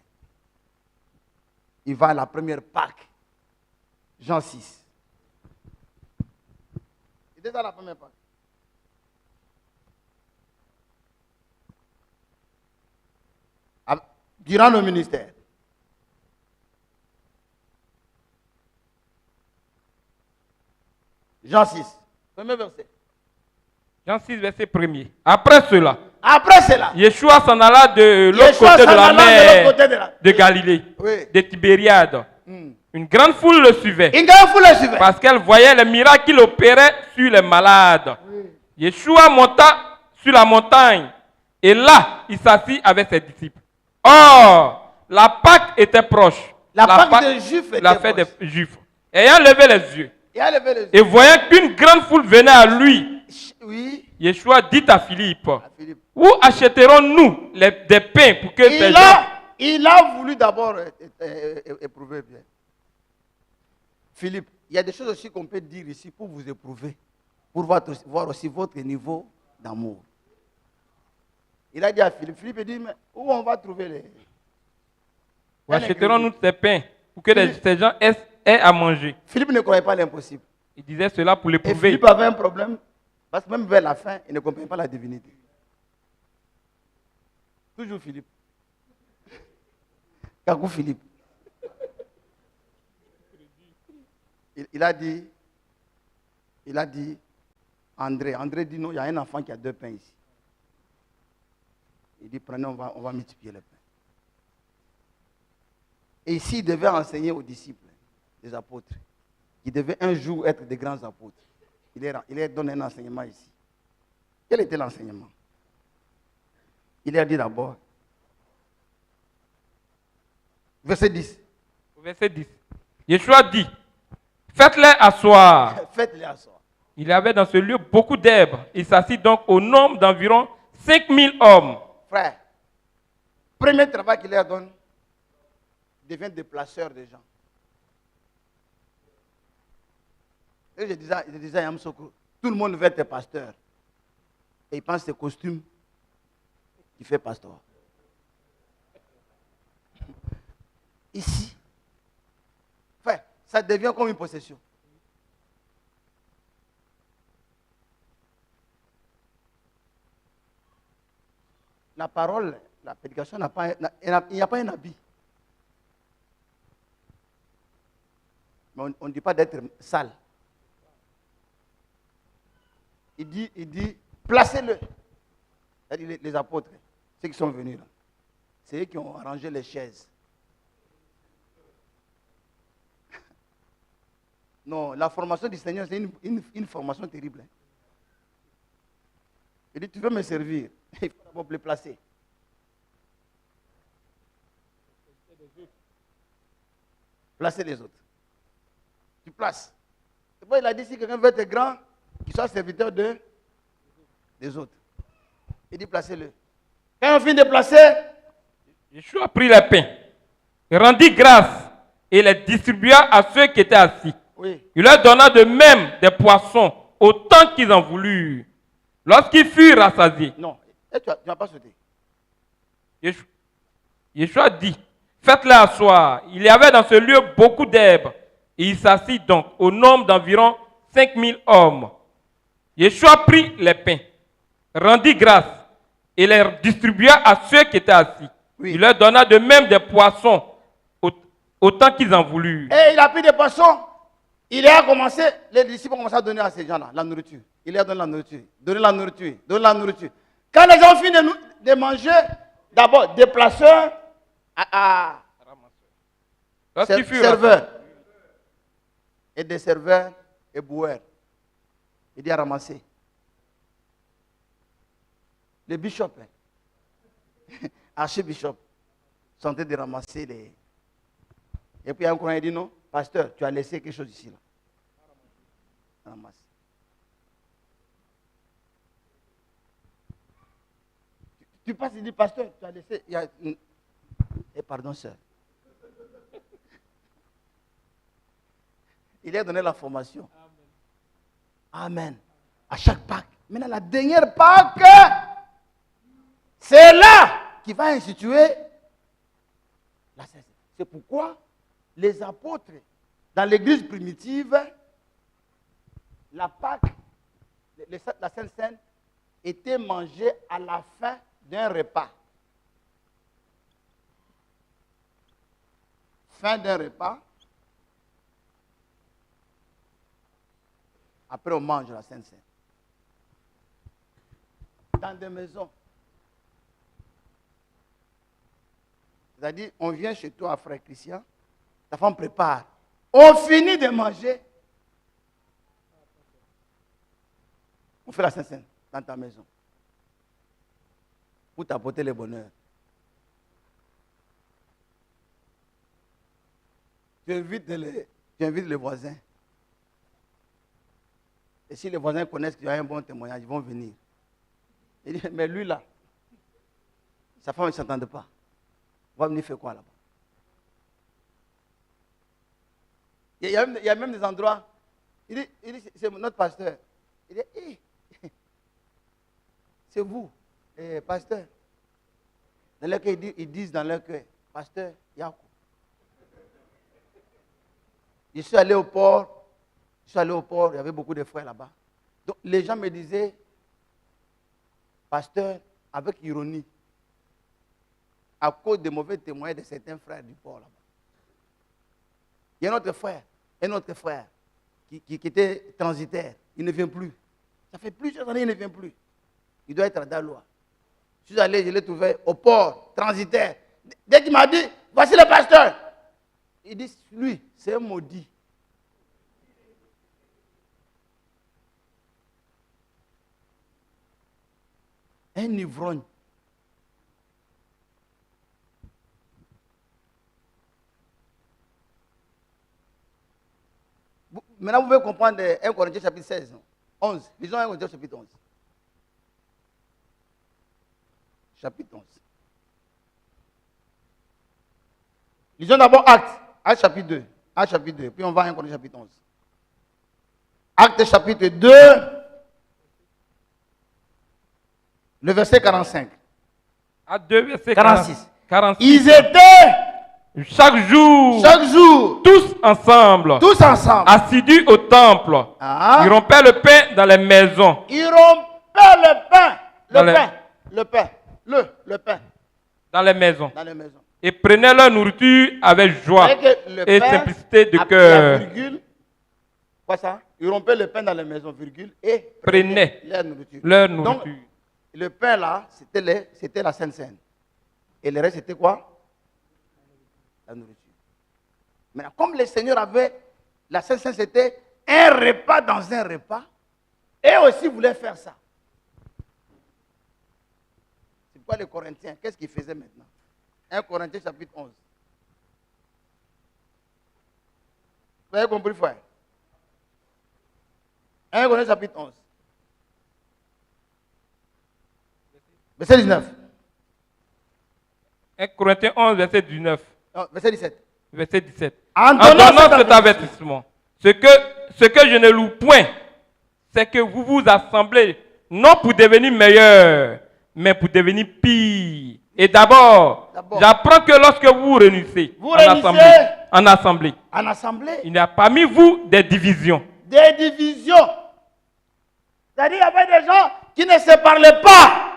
Speaker 2: Il va à la première Pâque. Jean 6. Il était à la première Pâque. Durant le ministère. Jean 6, premier verset.
Speaker 3: Jean 6, verset 1er. Après cela,
Speaker 2: Yeshua
Speaker 3: s'en alla de l'autre côté de la mer de Galilée,
Speaker 2: oui,
Speaker 3: de Tibériade. Une grande foule le suivait. Parce qu'elle voyait les miracles qu'il opérait sur les malades. Oui. Yeshua monta sur la montagne et là, il s'assit avec ses disciples. Or, la Pâque était proche.
Speaker 2: La Pâque des Juifs était
Speaker 3: la fête des Juifs. Ayant levé les yeux et voyant qu'une grande foule venait à lui,
Speaker 2: oui,
Speaker 3: Yeshua dit à Philippe, où achèterons-nous des pains pour que ces gens...
Speaker 2: Il a voulu d'abord éprouver bien. Philippe, il y a des choses aussi qu'on peut dire ici pour vous éprouver, pour voir aussi votre niveau d'amour. Il a dit à Philippe, Philippe dit, mais où on va trouver les...
Speaker 3: Où achèterons-nous ces pains pour que ces gens aient à manger?
Speaker 2: Philippe ne croyait pas l'impossible.
Speaker 3: Il disait cela pour l'éprouver.
Speaker 2: Philippe avait un problème, parce que même vers la fin, il ne comprenait pas la divinité. Toujours Philippe. Cagou Philippe. Il a dit, André dit non, il y a un enfant qui a 2 pains ici. Il dit, prenez, on va multiplier les pains. Et ici, il devait enseigner aux disciples, les apôtres, qui devaient un jour être des grands apôtres. Il leur donne un enseignement ici. Quel était l'enseignement? Il leur dit d'abord, verset 10.
Speaker 3: Verset 10. Yeshua dit, faites-les asseoir.
Speaker 2: Faites-les asseoir.
Speaker 3: Il y avait dans ce lieu beaucoup d'herbes. Il s'assit donc au nombre d'environ 5000 hommes.
Speaker 2: Frère, premier travail qu'il leur donne, devient déplaceur des gens. Et je disais à Yamsoko, tout le monde veut être pasteur. Et il pense que c'est costume qui fait pasteur. Ici, frère, ça devient comme une possession. La parole, la prédication il n'y a pas un habit. Mais on ne dit pas d'être sale. Il dit, placez-le. C'est-à-dire les apôtres, ceux qui sont venus là, c'est eux qui ont arrangé les chaises. Non, la formation du Seigneur, c'est une formation terrible. Hein. Il dit, tu veux me servir, il faut d'abord le placer. Placer les autres. Tu places. Et puis il a dit, si quelqu'un veut être grand, qu'il soit serviteur des autres. Il dit, placez-le. Quand on finit de placer,
Speaker 3: Yeshua prit les pains, rendit grâce et les distribua à ceux qui étaient assis.
Speaker 2: Oui.
Speaker 3: Il leur donna de même des poissons, autant qu'ils en voulurent. Lorsqu'ils furent rassasiés.
Speaker 2: Non, et tu n'as pas sauté.
Speaker 3: Yeshua dit, faites-les asseoir. Il y avait dans ce lieu beaucoup d'herbes. Et il s'assit donc au nombre d'environ 5000 hommes. Yeshua prit les pains, rendit grâce et les distribua à ceux qui étaient assis. Oui. Il leur donna de même des poissons, autant qu'ils en voulurent.
Speaker 2: Et il a pris des poissons. Il a commencé, les disciples ont commencé à donner à ces gens-là la nourriture. Il leur donne la nourriture, donne la nourriture, donne la nourriture. Quand les gens finissent de manger, d'abord, des placeurs à serveurs. Et des serveurs et boueurs. Il dit à ramasser. Les bishops, archibishops, sont en train de ramasser les... Et puis il y a un courant qui dit non, pasteur, tu as laissé quelque chose ici. Là. Ramasse. Tu passes et dis, pasteur, tu as laissé. Et pardon, sœur. Il a donné la formation. Amen. À chaque Pâques. Maintenant, la dernière Pâques, c'est là qu'il va instituer la Sainte Seine. C'est pourquoi les apôtres, dans l'église primitive, la Pâques, la Sainte Seine, était mangée à la fin d'un repas. Fin d'un repas. Après, on mange la Sainte Seine. Dans des maisons. C'est-à-dire, on vient chez toi, frère Christian, ta femme prépare. On finit de manger. On fait la Sainte Seine dans ta maison. Pour t'apporter le bonheur. Tu invites les voisins. Et si les voisins connaissent qu'il y a un bon témoignage, ils vont venir. Il dit, mais lui là, sa femme ne s'entendait pas. On va venir faire quoi là-bas? Il y a même des endroits, il dit c'est notre pasteur. Il dit, hey, c'est vous, pasteur. Dans leur cœur, ils disent dans leur cœur, pasteur Yakou. Je suis allé au port, il y avait beaucoup de frères là-bas. Donc les gens me disaient, pasteur, avec ironie, à cause des mauvais témoins de certains frères du port là-bas. Il y a un autre frère qui était transitaire, il ne vient plus. Ça fait plusieurs années qu'il ne vient plus. Il doit être à Daloa. Je suis allé, je l'ai trouvé au port, transitaire. Dès qu'il m'a dit, voici le pasteur. Il dit, lui, c'est un maudit. Un ivrogne. Maintenant, vous pouvez comprendre 1 Corinthiens chapitre 16, 11. Lisons 1 Corinthiens chapitre 11. Chapitre 11. Lisons d'abord Actes chapitre 2. Actes chapitre 2. Puis on va à 1 Corinthiens chapitre 11. Actes chapitre 2. Le verset 45.
Speaker 3: Actes 2, verset
Speaker 2: 46.
Speaker 3: 46.
Speaker 2: Ils étaient
Speaker 3: chaque jour, tous ensemble, assidus au temple. Ils rompaient le pain dans les maisons.
Speaker 2: Ils rompaient le pain. Le pain.
Speaker 3: Dans les maisons.
Speaker 2: Dans les maisons.
Speaker 3: Et prenaient leur nourriture avec joie et simplicité de cœur.
Speaker 2: Quoi ça? Ils rompaient le pain dans les maisons, virgule, et
Speaker 3: prenaient leur nourriture.
Speaker 2: Donc, le pain là, c'était la Sainte Seine. Et le reste, c'était quoi? La nourriture. Maintenant, comme le Seigneur avait, la Sainte Seine, c'était un repas dans un repas, et aussi voulait faire ça. C'est pourquoi les Corinthiens, qu'est-ce qu'ils faisaient maintenant? 1 Corinthiens chapitre 11. Vous avez compris, frère? 1 Corinthiens chapitre 11. Verset 19.
Speaker 3: 1 Corinthiens 11, verset 19.
Speaker 2: Non, verset 17.
Speaker 3: Verset 17.
Speaker 2: En
Speaker 3: donnant cet avertissement, ce que je ne loue point, c'est que vous vous assemblez, non pour devenir meilleur, mais pour devenir pire. Et d'abord, j'apprends que lorsque vous vous réunissez en assemblée, il n'y a parmi vous des divisions.
Speaker 2: Des divisions. C'est-à-dire qu'il y avait des gens qui ne se parlaient pas.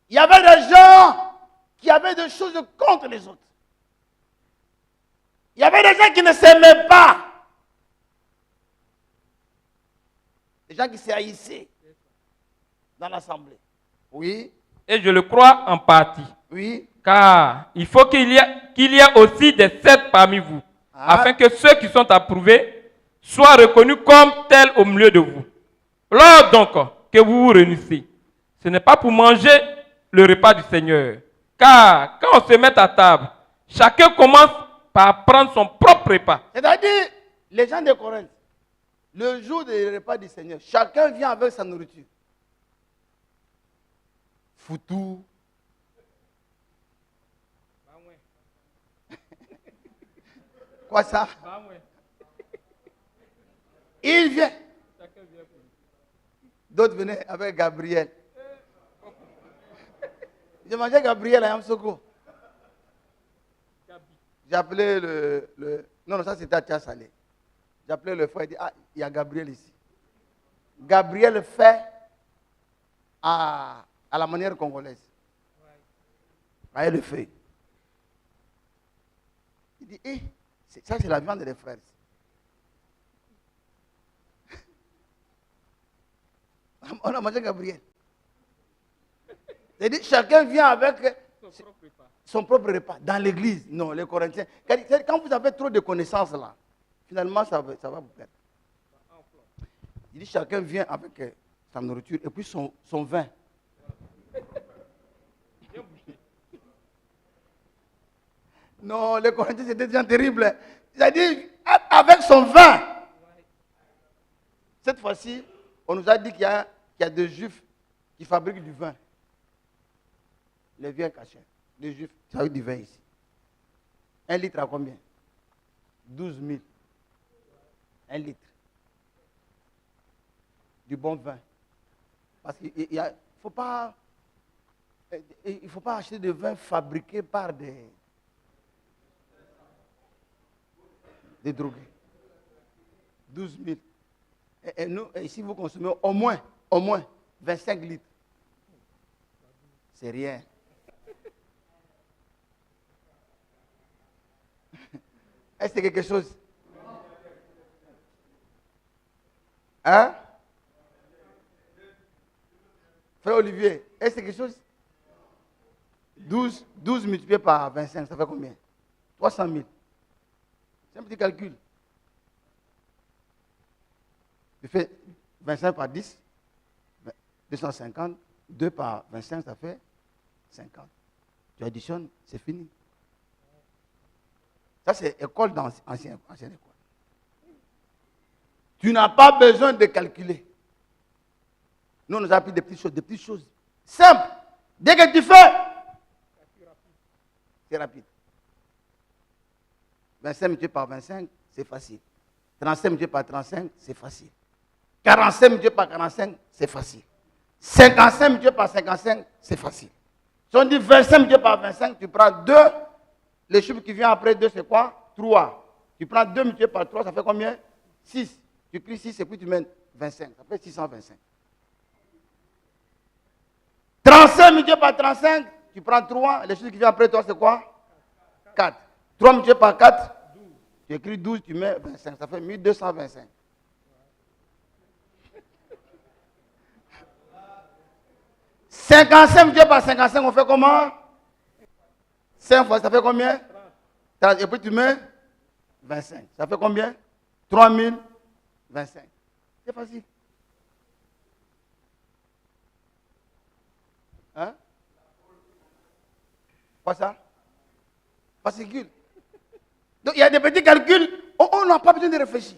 Speaker 2: Il y avait des gens qui avaient des choses contre les autres. Il y avait des gens qui ne s'aimaient pas. Des gens qui se haïssaient dans l'assemblée. Oui.
Speaker 3: Et je le crois en partie.
Speaker 2: Oui.
Speaker 3: Car il faut qu'il y ait aussi des sept parmi vous, afin que ceux qui sont approuvés soient reconnus comme tels au milieu de vous. Lors donc que vous vous réunissez, ce n'est pas pour manger le repas du Seigneur. Car quand on se met à table, chacun commence par prendre son propre repas.
Speaker 2: C'est-à-dire, les gens de Corinthe, le jour du repas du Seigneur, chacun vient avec sa nourriture. foutu. Quoi ça? Il vient. D'autres venaient avec Gabriel. J'ai mangé Gabriel à Yamsoko. J'ai appelé le... Non, ça c'était à Tchassalé. J'ai appelé le frère et dit, ah, il y a Gabriel ici. Gabriel fait à la manière congolaise. Voyez le feu. Il dit, ça c'est la viande des frères. On a mangé Gabriel. C'est-à-dire, chacun vient avec son propre repas. Dans l'église, non, les Corinthiens. Quand vous avez trop de connaissances là, finalement, ça va vous perdre. Il dit, chacun vient avec sa nourriture et puis son vin. Non, les Corinthiens, c'était déjà terrible. Il a dit, avec son vin. Cette fois-ci, on nous a dit qu'il y a des Juifs qui fabriquent du vin. Les vieux cachets. Les Juifs, ça a eu du vin ici. 1 litre à combien? 12 000. 1 litre. Du bon vin. Parce qu'il ne faut pas acheter de vin fabriqué par des drogués. 12 000. Et nous, ici, vous consommez au moins 25 litres. C'est rien. Est-ce que c'est quelque chose? Hein? Frère Olivier, est-ce que c'est quelque chose? 12 multiplié par 25, ça fait combien? 300 000. C'est un petit calcul. Tu fais 25 par 10, 250. 2 par 25, ça fait 50. Tu additionnes, c'est fini. Ça, c'est école ancienne école. Tu n'as pas besoin de calculer. Nous, on nous a appris des petites choses simples. Dès que tu fais, c'est rapide. 25 multiplié par 25, c'est facile. 35 multiplié par 35, c'est facile. 45 multiplié par 45, c'est facile. 55 multiplié par 55, c'est facile. Si on dit 25 multiplié par 25, tu prends 2. Le chiffre qui vient après 2, c'est quoi? 3. Tu prends 2 multiplié par 3, ça fait combien? 6. Tu pries 6 et puis tu mets 25. Ça fait 625. 35 multiplié par 35, tu prends 3. Le chiffre qui vient après toi, c'est quoi? 4. 3 multiplié par 4, tu écris 12, tu mets 25. Ça fait 1225. « 55 multiplié par 55, on fait comment? 5 fois, ça fait combien? 30. Et puis tu mets 25. Ça fait combien? 3025. C'est facile. Hein? Pas ça? Fascicule. Donc il y a des petits calculs, on n'a pas besoin de réfléchir.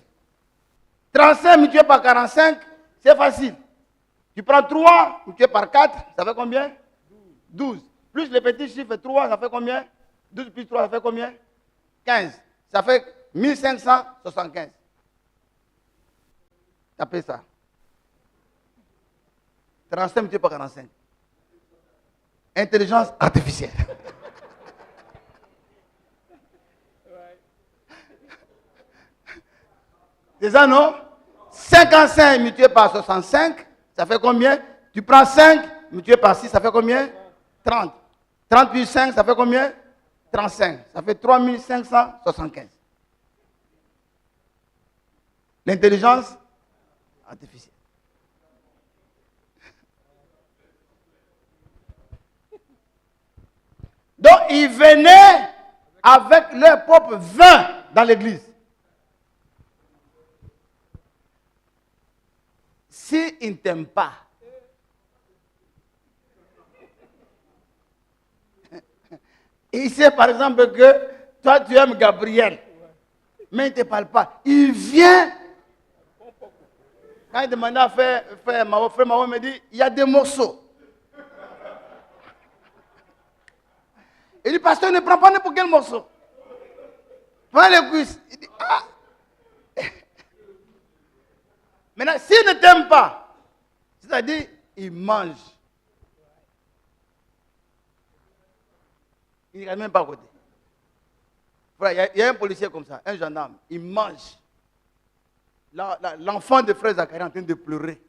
Speaker 2: 35 multiplié par 45, c'est facile. Tu prends 3 multiplié par 4, ça fait combien? 12. Plus le petit chiffre 3, ça fait combien? 12 plus 3, ça fait combien? 15. Ça fait 1575. Tapez ça. 35 multiplié par 45. Intelligence artificielle. C'est ça, non? 55 multiplié par 65, ça fait combien? Tu prends 5 multiplié par 6, ça fait combien? 30. 30 plus 5, ça fait combien? 35. Ça fait 3575. L'intelligence artificielle. Donc, ils venaient avec leur propre vin dans l'église. S'ils ne t'aiment pas, il sait par exemple que toi tu aimes Gabriel, mais il ne te parle pas. Il vient. Quand il demandait à frère Mao me dit, il y a des morceaux. Il dit, pasteur, ne prends pas n'importe quel morceau. Prends les cuisses. Il dit, ah. Maintenant, s'il ne t'aime pas, c'est-à-dire, il mange. Il ne regarde même pas à côté. Il y a un policier comme ça, un gendarme, il mange. L'enfant de frère Zacharie est en train de pleurer.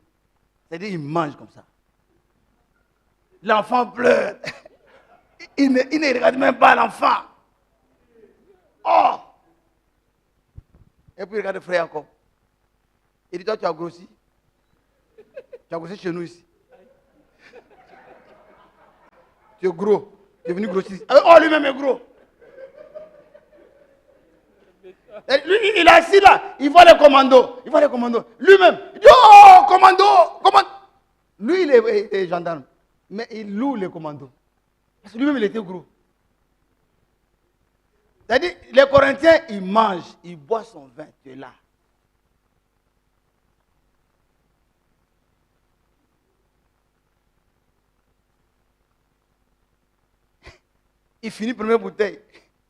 Speaker 2: C'est-à-dire, il mange comme ça. L'enfant pleure. Il ne regarde même pas l'enfant. Oh! Et puis il regarde le frère Jacob. Il dit, toi, tu as grossi. Tu as grossi chez nous ici. Tu es gros. Tu es venu grossir. Oh, lui-même est gros. Et lui, il est assis là. Il voit les commandos. Lui-même. Il dit, oh, commando. Lui, il est gendarme. Mais il loue les commandos. Parce que lui-même, il était gros. C'est-à-dire, les Corinthiens, ils mangent, ils boivent son vin. Tu es là. Il finit la première bouteille.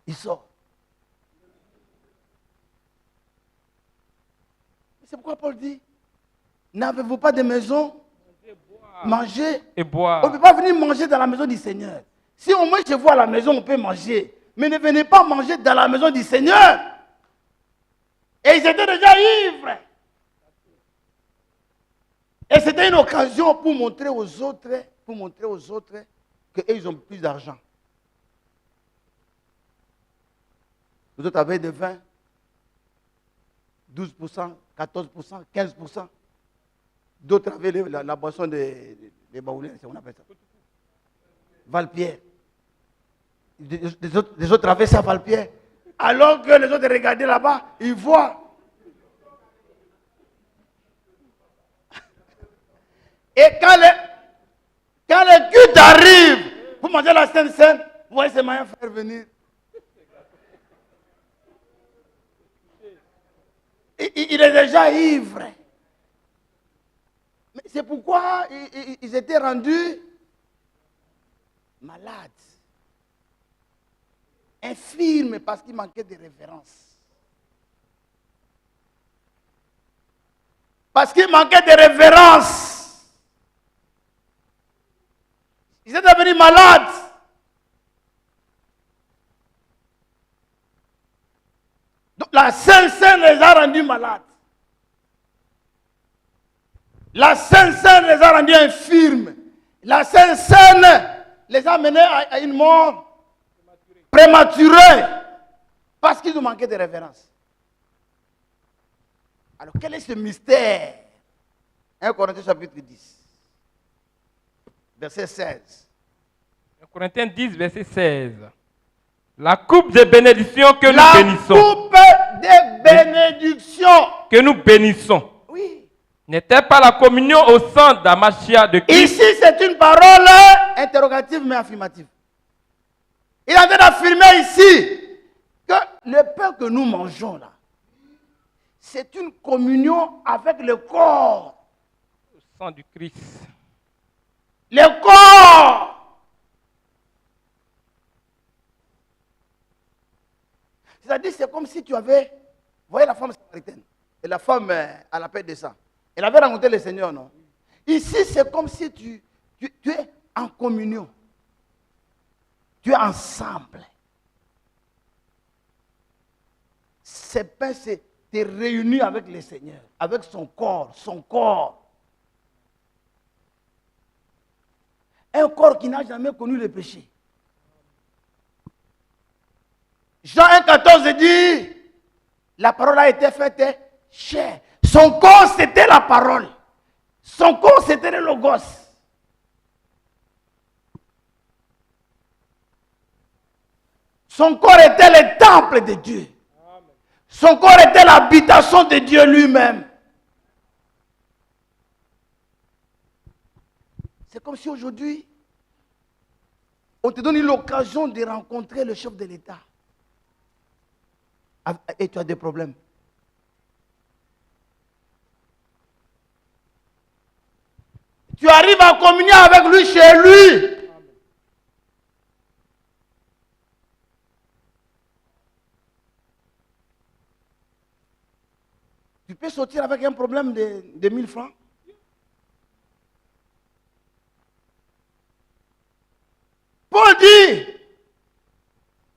Speaker 2: Il sort. C'est pourquoi Paul dit, n'avez-vous pas de maison? Manger
Speaker 3: et boire.
Speaker 2: On ne peut pas venir manger dans la maison du Seigneur. Si au moins chez vous à la maison, on peut manger. Mais ne venez pas manger dans la maison du Seigneur. Et ils étaient déjà ivres. Et c'était une occasion pour montrer aux autres, qu'ils ont plus d'argent. Les autres avaient de vin, 12%, 14%, 15%. D'autres avaient la boisson des baoulés, c'est on appelle ça. Valpierre. Les autres avaient ça, Valpierre. Alors que les autres regardaient là-bas, ils voient. Et quand le culte arrive pour manger la Sainte Seine, vous voyez ces moyens faire venir. Il est déjà ivre. Mais c'est pourquoi ils étaient rendus malades. Infirmes parce qu'il manquait de révérence. Parce qu'il manquait de révérence. Ils étaient devenus malades. Donc la Sainte Seine les a rendus malades. La Sainte Seine les a rendus infirmes. La Sainte Seine les a menés à une mort prématurée parce qu'ils ont manqué de révérence. Alors quel est ce mystère? 1 Corinthiens chapitre 10, verset 16.
Speaker 3: 1 Corinthiens 10, verset 16. La coupe de bénédiction que nous bénissons.
Speaker 2: La coupe de bénédiction
Speaker 3: que nous bénissons.
Speaker 2: Oui.
Speaker 3: N'était pas la communion au sang d'Amashia de Christ.
Speaker 2: Ici, c'est une parole interrogative mais affirmative. Il est en train d'affirmer ici que le pain que nous mangeons là, c'est une communion avec le corps.
Speaker 3: Le sang du Christ.
Speaker 2: Le corps. C'est-à-dire, c'est comme si tu avais, vous voyez la femme samaritaine, et la femme à la paix de sang. Elle avait rencontré le Seigneur, non? Ici, c'est comme si tu es en communion. Tu es ensemble. Ces pains, c'est tu es réuni avec le Seigneur, avec son corps, Un corps qui n'a jamais connu le péché. Jean 1,14 dit, la parole a été faite chair. Son corps, c'était la parole. Son corps, c'était le logos. Son corps était le temple de Dieu. Son corps était l'habitation de Dieu lui-même. C'est comme si aujourd'hui, on te donne l'occasion de rencontrer le chef de l'État. Et tu as des problèmes. Tu arrives à communier avec lui chez lui. Tu peux sortir avec un problème de 1000 francs.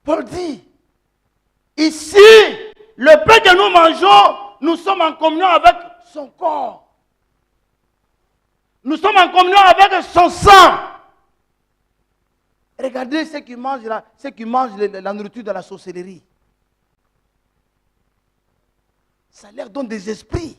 Speaker 2: Paul dit, ici, le pain que nous mangeons, nous sommes en communion avec son corps. Nous sommes en communion avec son sang. Regardez ceux qui mangent la nourriture de la sorcellerie. Ça leur donne des esprits.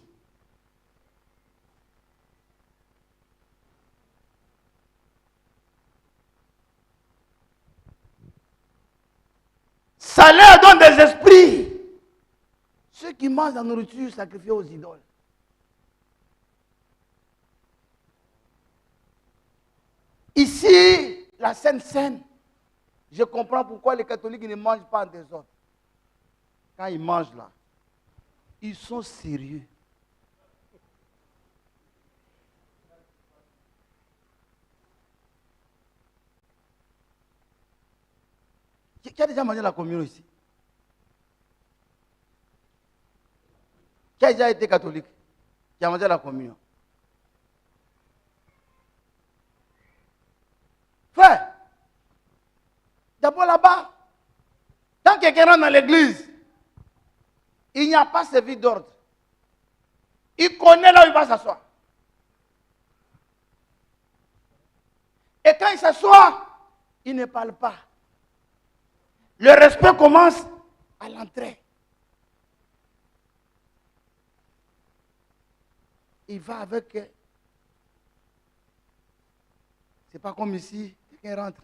Speaker 2: Ça leur donne des esprits. Ceux qui mangent la nourriture sacrifiée aux idoles. Ici, la Sainte Seine, je comprends pourquoi les catholiques ne mangent pas en désordre. Quand ils mangent là, ils sont sérieux. Qui a déjà mangé la communion ici? Qui a déjà été catholique? Qui a mangé la communion? Frère, d'abord là-bas, quand quelqu'un rentre dans l'église, il n'y a pas servi d'ordre. Il connaît là où il va s'asseoir. Et quand il s'assoit, il ne parle pas. Le respect commence à l'entrée. Il va avec... C'est pas comme ici, quelqu'un rentre.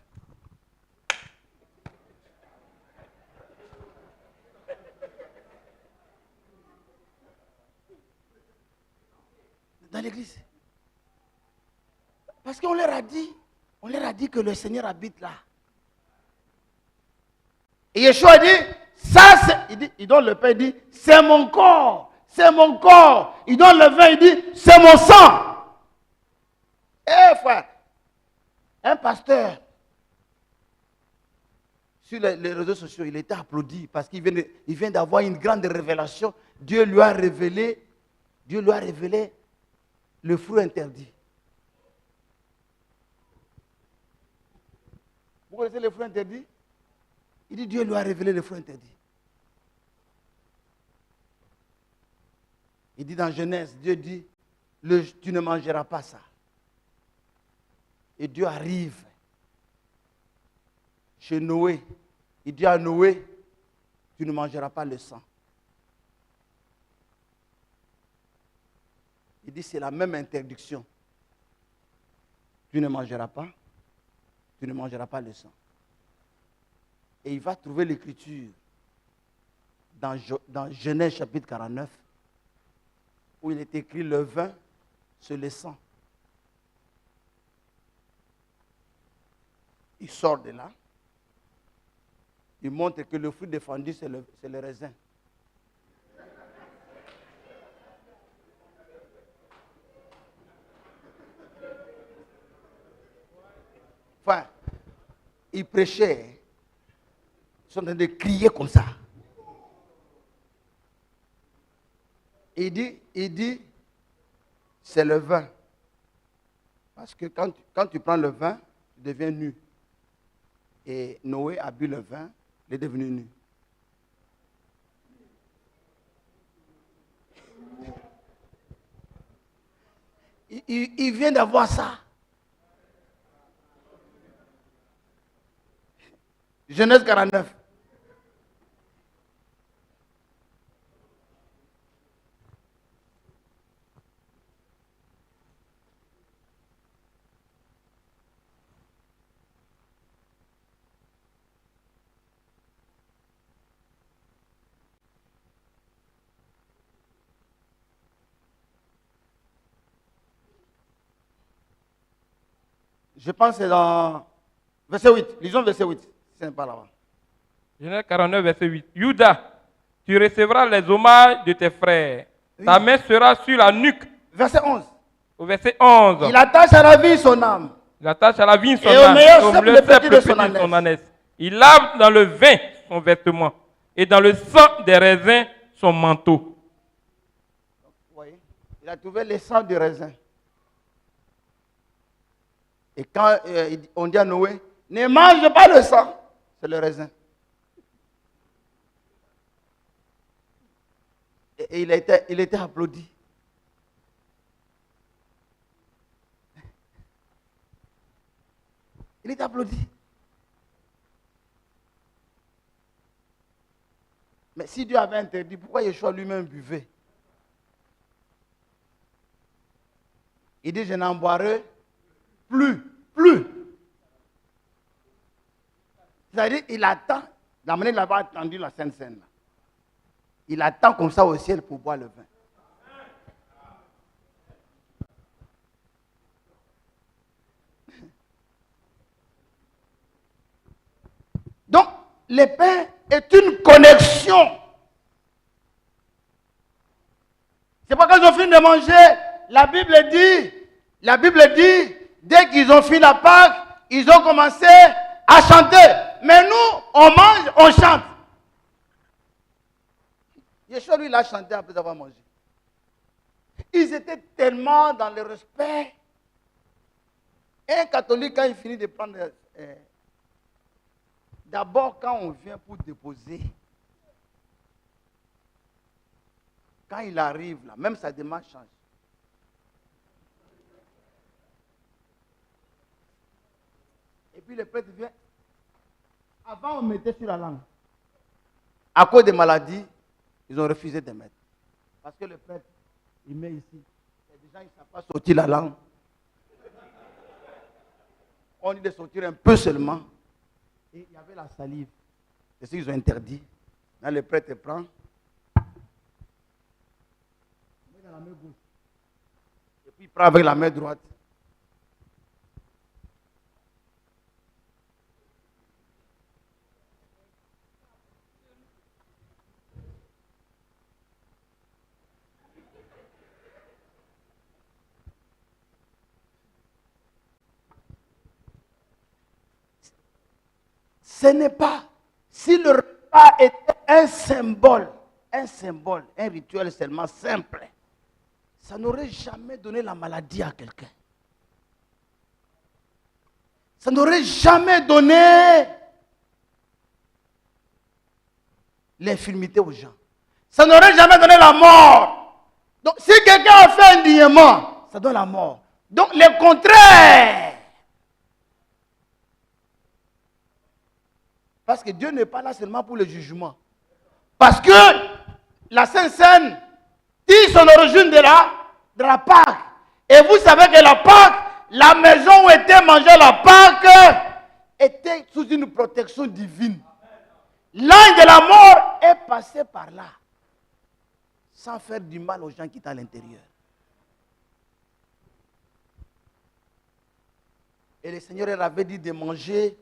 Speaker 2: Dans l'église. Parce qu'on leur a dit que le Seigneur habite là. Et Yeshua dit, ça c'est, il donne le pain, il dit, c'est mon corps, c'est mon corps. Il donne le vin, il dit, c'est mon sang. Eh frère, un pasteur, sur les réseaux sociaux, il était applaudi parce qu'il vient d'avoir une grande révélation. Dieu lui a révélé le fruit interdit. Vous connaissez le fruit interdit? Il dit, Dieu lui a révélé le fruit interdit. Il dit dans Genèse, Dieu dit, tu ne mangeras pas ça. Et Dieu arrive chez Noé. Il dit à Noé, tu ne mangeras pas le sang. Il dit, c'est la même interdiction. Tu ne mangeras pas le sang. Et il va trouver l'écriture dans Genèse chapitre 49, où il est écrit le vin, c'est le sang. Il sort de là. Il montre que le fruit défendu, c'est le raisin. Enfin, il prêchait. Ils sont en train de crier comme ça. Il dit, c'est le vin. Parce que quand tu prends le vin, tu deviens nu. Et Noé a bu le vin, il est devenu nu. Il vient d'avoir ça. Genèse 49. Je pense que c'est dans verset 8. Lisons verset 8. Ce n'est pas là-bas.
Speaker 3: Genèse 49, verset 8. Judas, tu recevras les hommages de tes frères. Oui. Ta main sera sur la nuque.
Speaker 2: Verset 11.
Speaker 3: Au verset 11.
Speaker 2: Il attache à la vie son âme.
Speaker 3: Il attache à la vie son
Speaker 2: âme.
Speaker 3: Et
Speaker 2: au meilleur cep le petit de son
Speaker 3: ânesse. Il lave dans le vin son vêtement. Et dans le sang des raisins son manteau.
Speaker 2: Il a trouvé les sangs de raisin. Et quand on dit à Noé, ne mange pas le sang, c'est le raisin. Et il était applaudi. Il était applaudi. Mais si Dieu avait interdit, pourquoi Yeshua lui-même buvait? Il dit, je n'en boirai plus. C'est-à-dire, il attend, la manière dont il avait attendu la Sainte Seine. Il attend comme ça au ciel pour boire le vin. Donc, le pain est une connexion. C'est pas quand ils ont fini de manger, la Bible dit, dès qu'ils ont fini la Pâque, ils ont commencé à chanter. Mais nous, on mange, on chante. Yeshua, lui, il a chanté après avoir mangé. Ils étaient tellement dans le respect. Un catholique, quand il finit de prendre... D'abord, quand on vient pour déposer, quand il arrive là, même sa démarche change. Et puis le prêtre vient. Avant, on mettait sur la langue. À cause des maladies, ils ont refusé de mettre. Parce que le prêtre, il met ici. Et des gens, ils ne savent pas sortir la langue. On dit de sortir un peu seulement. Et il y avait la salive. C'est ce qu'ils ont interdit. Là, le prêtre prend. Il met dans la main gauche. Et puis il prend avec la main droite. Ce n'est pas, si le repas était un symbole, un rituel seulement simple, ça n'aurait jamais donné la maladie à quelqu'un. Ça n'aurait jamais donné l'infirmité aux gens. Ça n'aurait jamais donné la mort. Donc, si quelqu'un a fait indignement, ça donne la mort. Donc, le contraire. Parce que Dieu n'est pas là seulement pour le jugement. Parce que la Sainte Seine tire son origine de la Pâque. Et vous savez que la Pâque, la maison où était mangée la Pâque, était sous une protection divine. L'ange de la mort est passé par là, sans faire du mal aux gens qui étaient à l'intérieur. Et le Seigneur avait dit de manger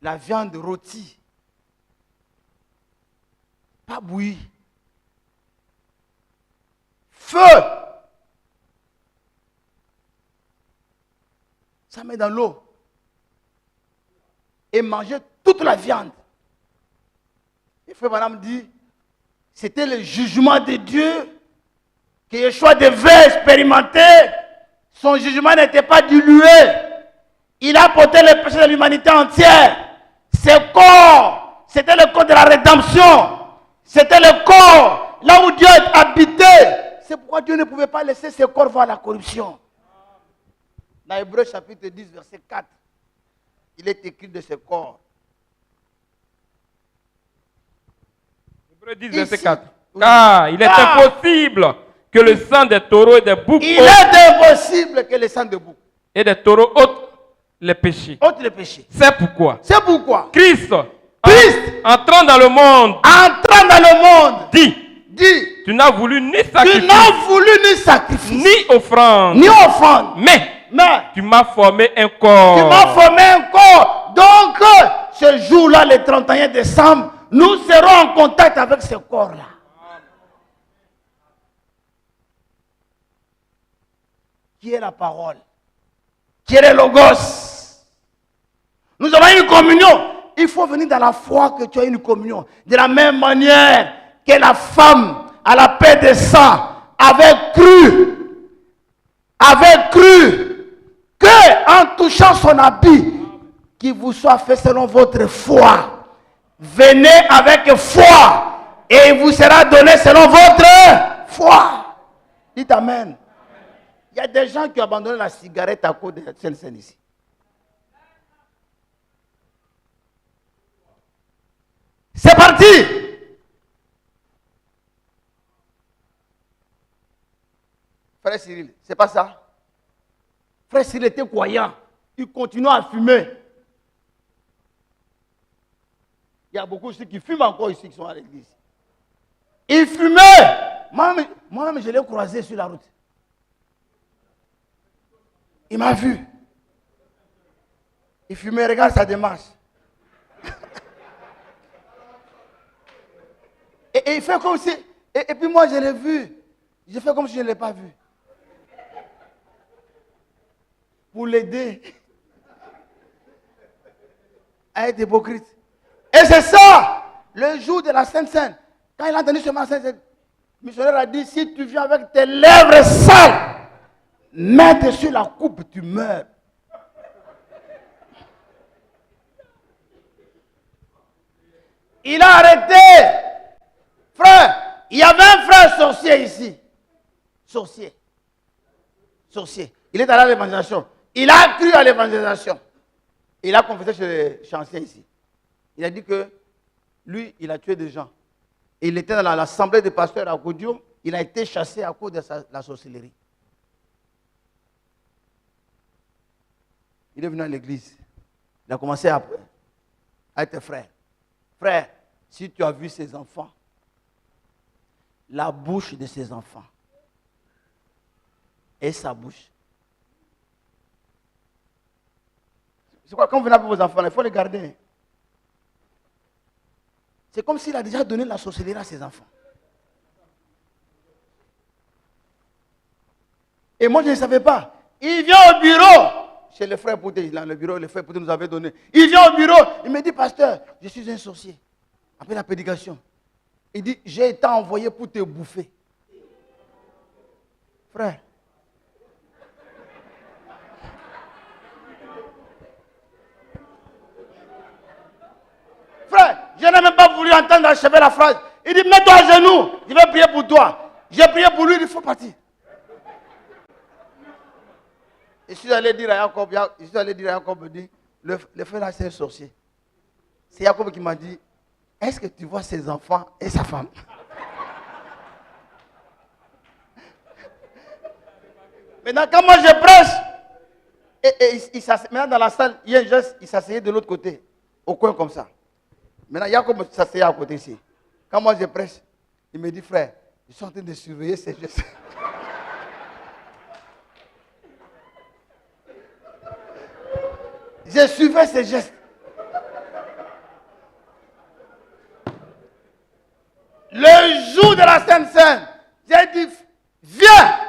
Speaker 2: la viande rôtie, pas bouillie. Feu. Ça met dans l'eau. Et manger toute la viande. Et frère Branham dit, c'était le jugement de Dieu que Yeshua devait expérimenter. Son jugement n'était pas dilué. Il a porté le péché de l'humanité entière. Ce corps, c'était le corps de la rédemption. C'était le corps là où Dieu habitait. C'est pourquoi Dieu ne pouvait pas laisser ce corps voir la corruption. Dans Hébreux chapitre 10, verset 4, il est écrit de ce corps.
Speaker 3: Hébreux 10, verset 4. Car il est impossible que le sang des taureaux et des boucs...
Speaker 2: Il est impossible que le sang des boucs
Speaker 3: et des taureaux ôtent les péchés. C'est pourquoi. Christ, entrant dans le monde, dit, tu n'as voulu ni sacrifice, ni offrande, mais tu m'as formé un corps.
Speaker 2: Donc, ce jour-là, le 31 décembre, nous serons en contact avec ce corps-là. Qui est la parole? Qui est le logos? Nous avons une communion. Il faut venir dans la foi que tu as une communion. De la même manière que la femme à la paix des sangs avait cru que en touchant son habit, qu'il vous soit fait selon votre foi. Venez avec foi et il vous sera donné selon votre foi. Dites Amen. Il y a des gens qui ont abandonné la cigarette à cause de cette scène ici. C'est parti. Frère Cyril, c'est pas ça. Frère Cyril était croyant. Il continue à fumer. Il y a beaucoup de ceux qui fument encore ici qui sont à l'église. Il fumait. Moi-même, je l'ai croisé sur la route. Il m'a vu. Il fumait, regarde sa démarche. et il fait comme si... Et puis moi, je l'ai vu. J'ai fait comme si je ne l'ai pas vu. Pour l'aider à être hypocrite. Et c'est ça, le jour de la Sainte Seine. Quand il a entendu ce message, le missionnaire a dit, si tu viens avec tes lèvres sales, mets sur la coupe, tu meurs. Il a arrêté. Frère, il y avait un frère sorcier ici. Sorcier. Il est allé à l'évangélisation. Il a cru à l'évangélisation. Il a confessé chez les chanciers ici. Il a dit que lui, il a tué des gens. Et il était dans l'assemblée des pasteurs à Goudio. Il a été chassé à cause de la sorcellerie. Il est venu à l'église. Il a commencé à être frère. Frère, si tu as vu ces enfants, la bouche de ces enfants et sa bouche. C'est quoi, quand vous venez avec vos enfants, il faut les garder. C'est comme s'il a déjà donné la sorcellerie à ses enfants. Et moi, je ne savais pas. Il vient au bureau, chez le frère Pouté, dans le bureau, le frère Pouté nous avait donné. Il vient au bureau, il me dit, pasteur, je suis un sorcier. Après la prédication. Il dit, j'ai été envoyé pour te bouffer. Frère. Frère, je n'ai même pas voulu entendre achever la phrase. Il dit, mets-toi à genoux, je vais prier pour toi. J'ai prié pour lui, il faut partir. Je suis allé dire à Jacob, le frère là c'est un sorcier. C'est Jacob qui m'a dit, est-ce que tu vois ses enfants et sa femme? Maintenant, quand moi je prêche, maintenant dans la salle, il y a un geste, il s'asseyait de l'autre côté, au coin comme ça. Maintenant, Jacob s'asseyait à côté ici. Quand moi je prêche, il me dit, frère, je suis en train de surveiller ces gestes. Je suivais ces gestes. Le jour de la Sainte Seine, j'ai dit, viens,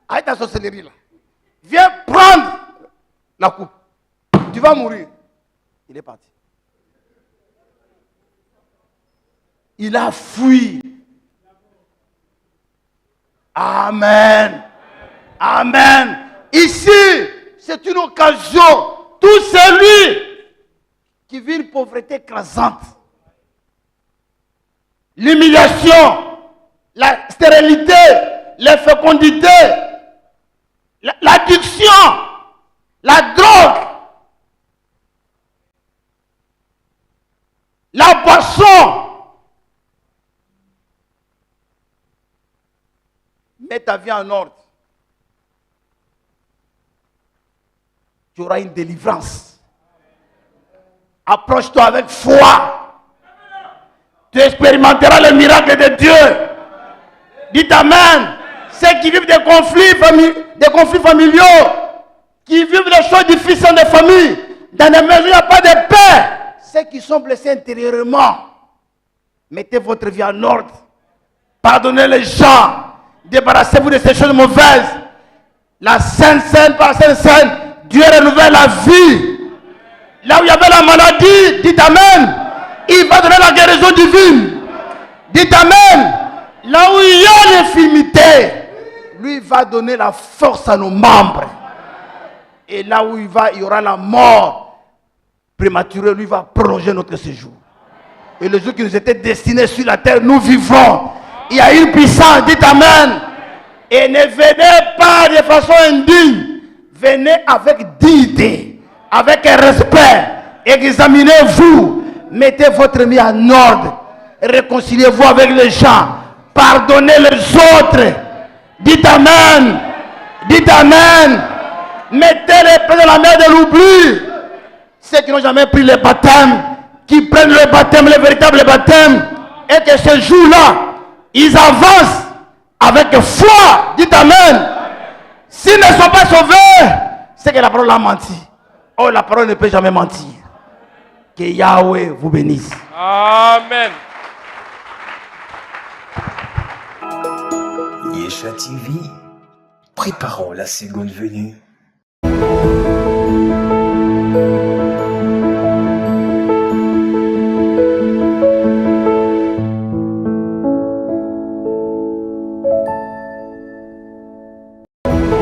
Speaker 2: avec ta sorcellerie là. Viens prendre la coupe. Tu vas mourir. Il est parti. Il a fui. Amen. Amen. Ici, c'est une occasion. Tout celui qui vit une pauvreté écrasante, l'humiliation, la stérilité, l'infécondité, l'addiction, la drogue, la boisson. Mets ta vie en ordre. Tu auras une délivrance. Approche-toi avec foi. Tu expérimenteras le miracle de Dieu. Dites Amen. Ceux qui vivent des conflits familiaux, qui vivent des choses difficiles dans des familles, dans des maisons, il n'y a pas de paix. Ceux qui sont blessés intérieurement, mettez votre vie en ordre. Pardonnez les gens. Débarrassez-vous de ces choses mauvaises. La Sainte Seine, par Sainte Seine, Dieu renouvelle la vie. Là où il y avait la maladie, dites Amen. Il va donner la guérison divine. Dites Amen. Là où il y a l'infirmité, va donner la force à nos membres. Et là où il y aura la mort prématurée, lui va prolonger notre séjour. Et le jour qui nous était destiné sur la terre, nous vivrons. Il y a une puissance, dites Amen. Et ne venez pas de façon indigne. Venez avec dignité, avec un respect. Examinez-vous. Mettez votre vie en ordre. Réconciliez-vous avec les gens. Pardonnez les autres. Dites Amen. Dites Amen. Mettez les pieds dans la mer de l'oubli. Ceux qui n'ont jamais pris le baptême, qui prennent le baptême, le véritable baptême, et que ce jour-là, ils avancent avec foi. Dites Amen. S'ils ne sont pas sauvés, c'est que la parole a menti. Oh, la parole ne peut jamais mentir. Que Yahweh vous bénisse.
Speaker 3: Amen.
Speaker 1: Yesha TV, préparons la seconde venue.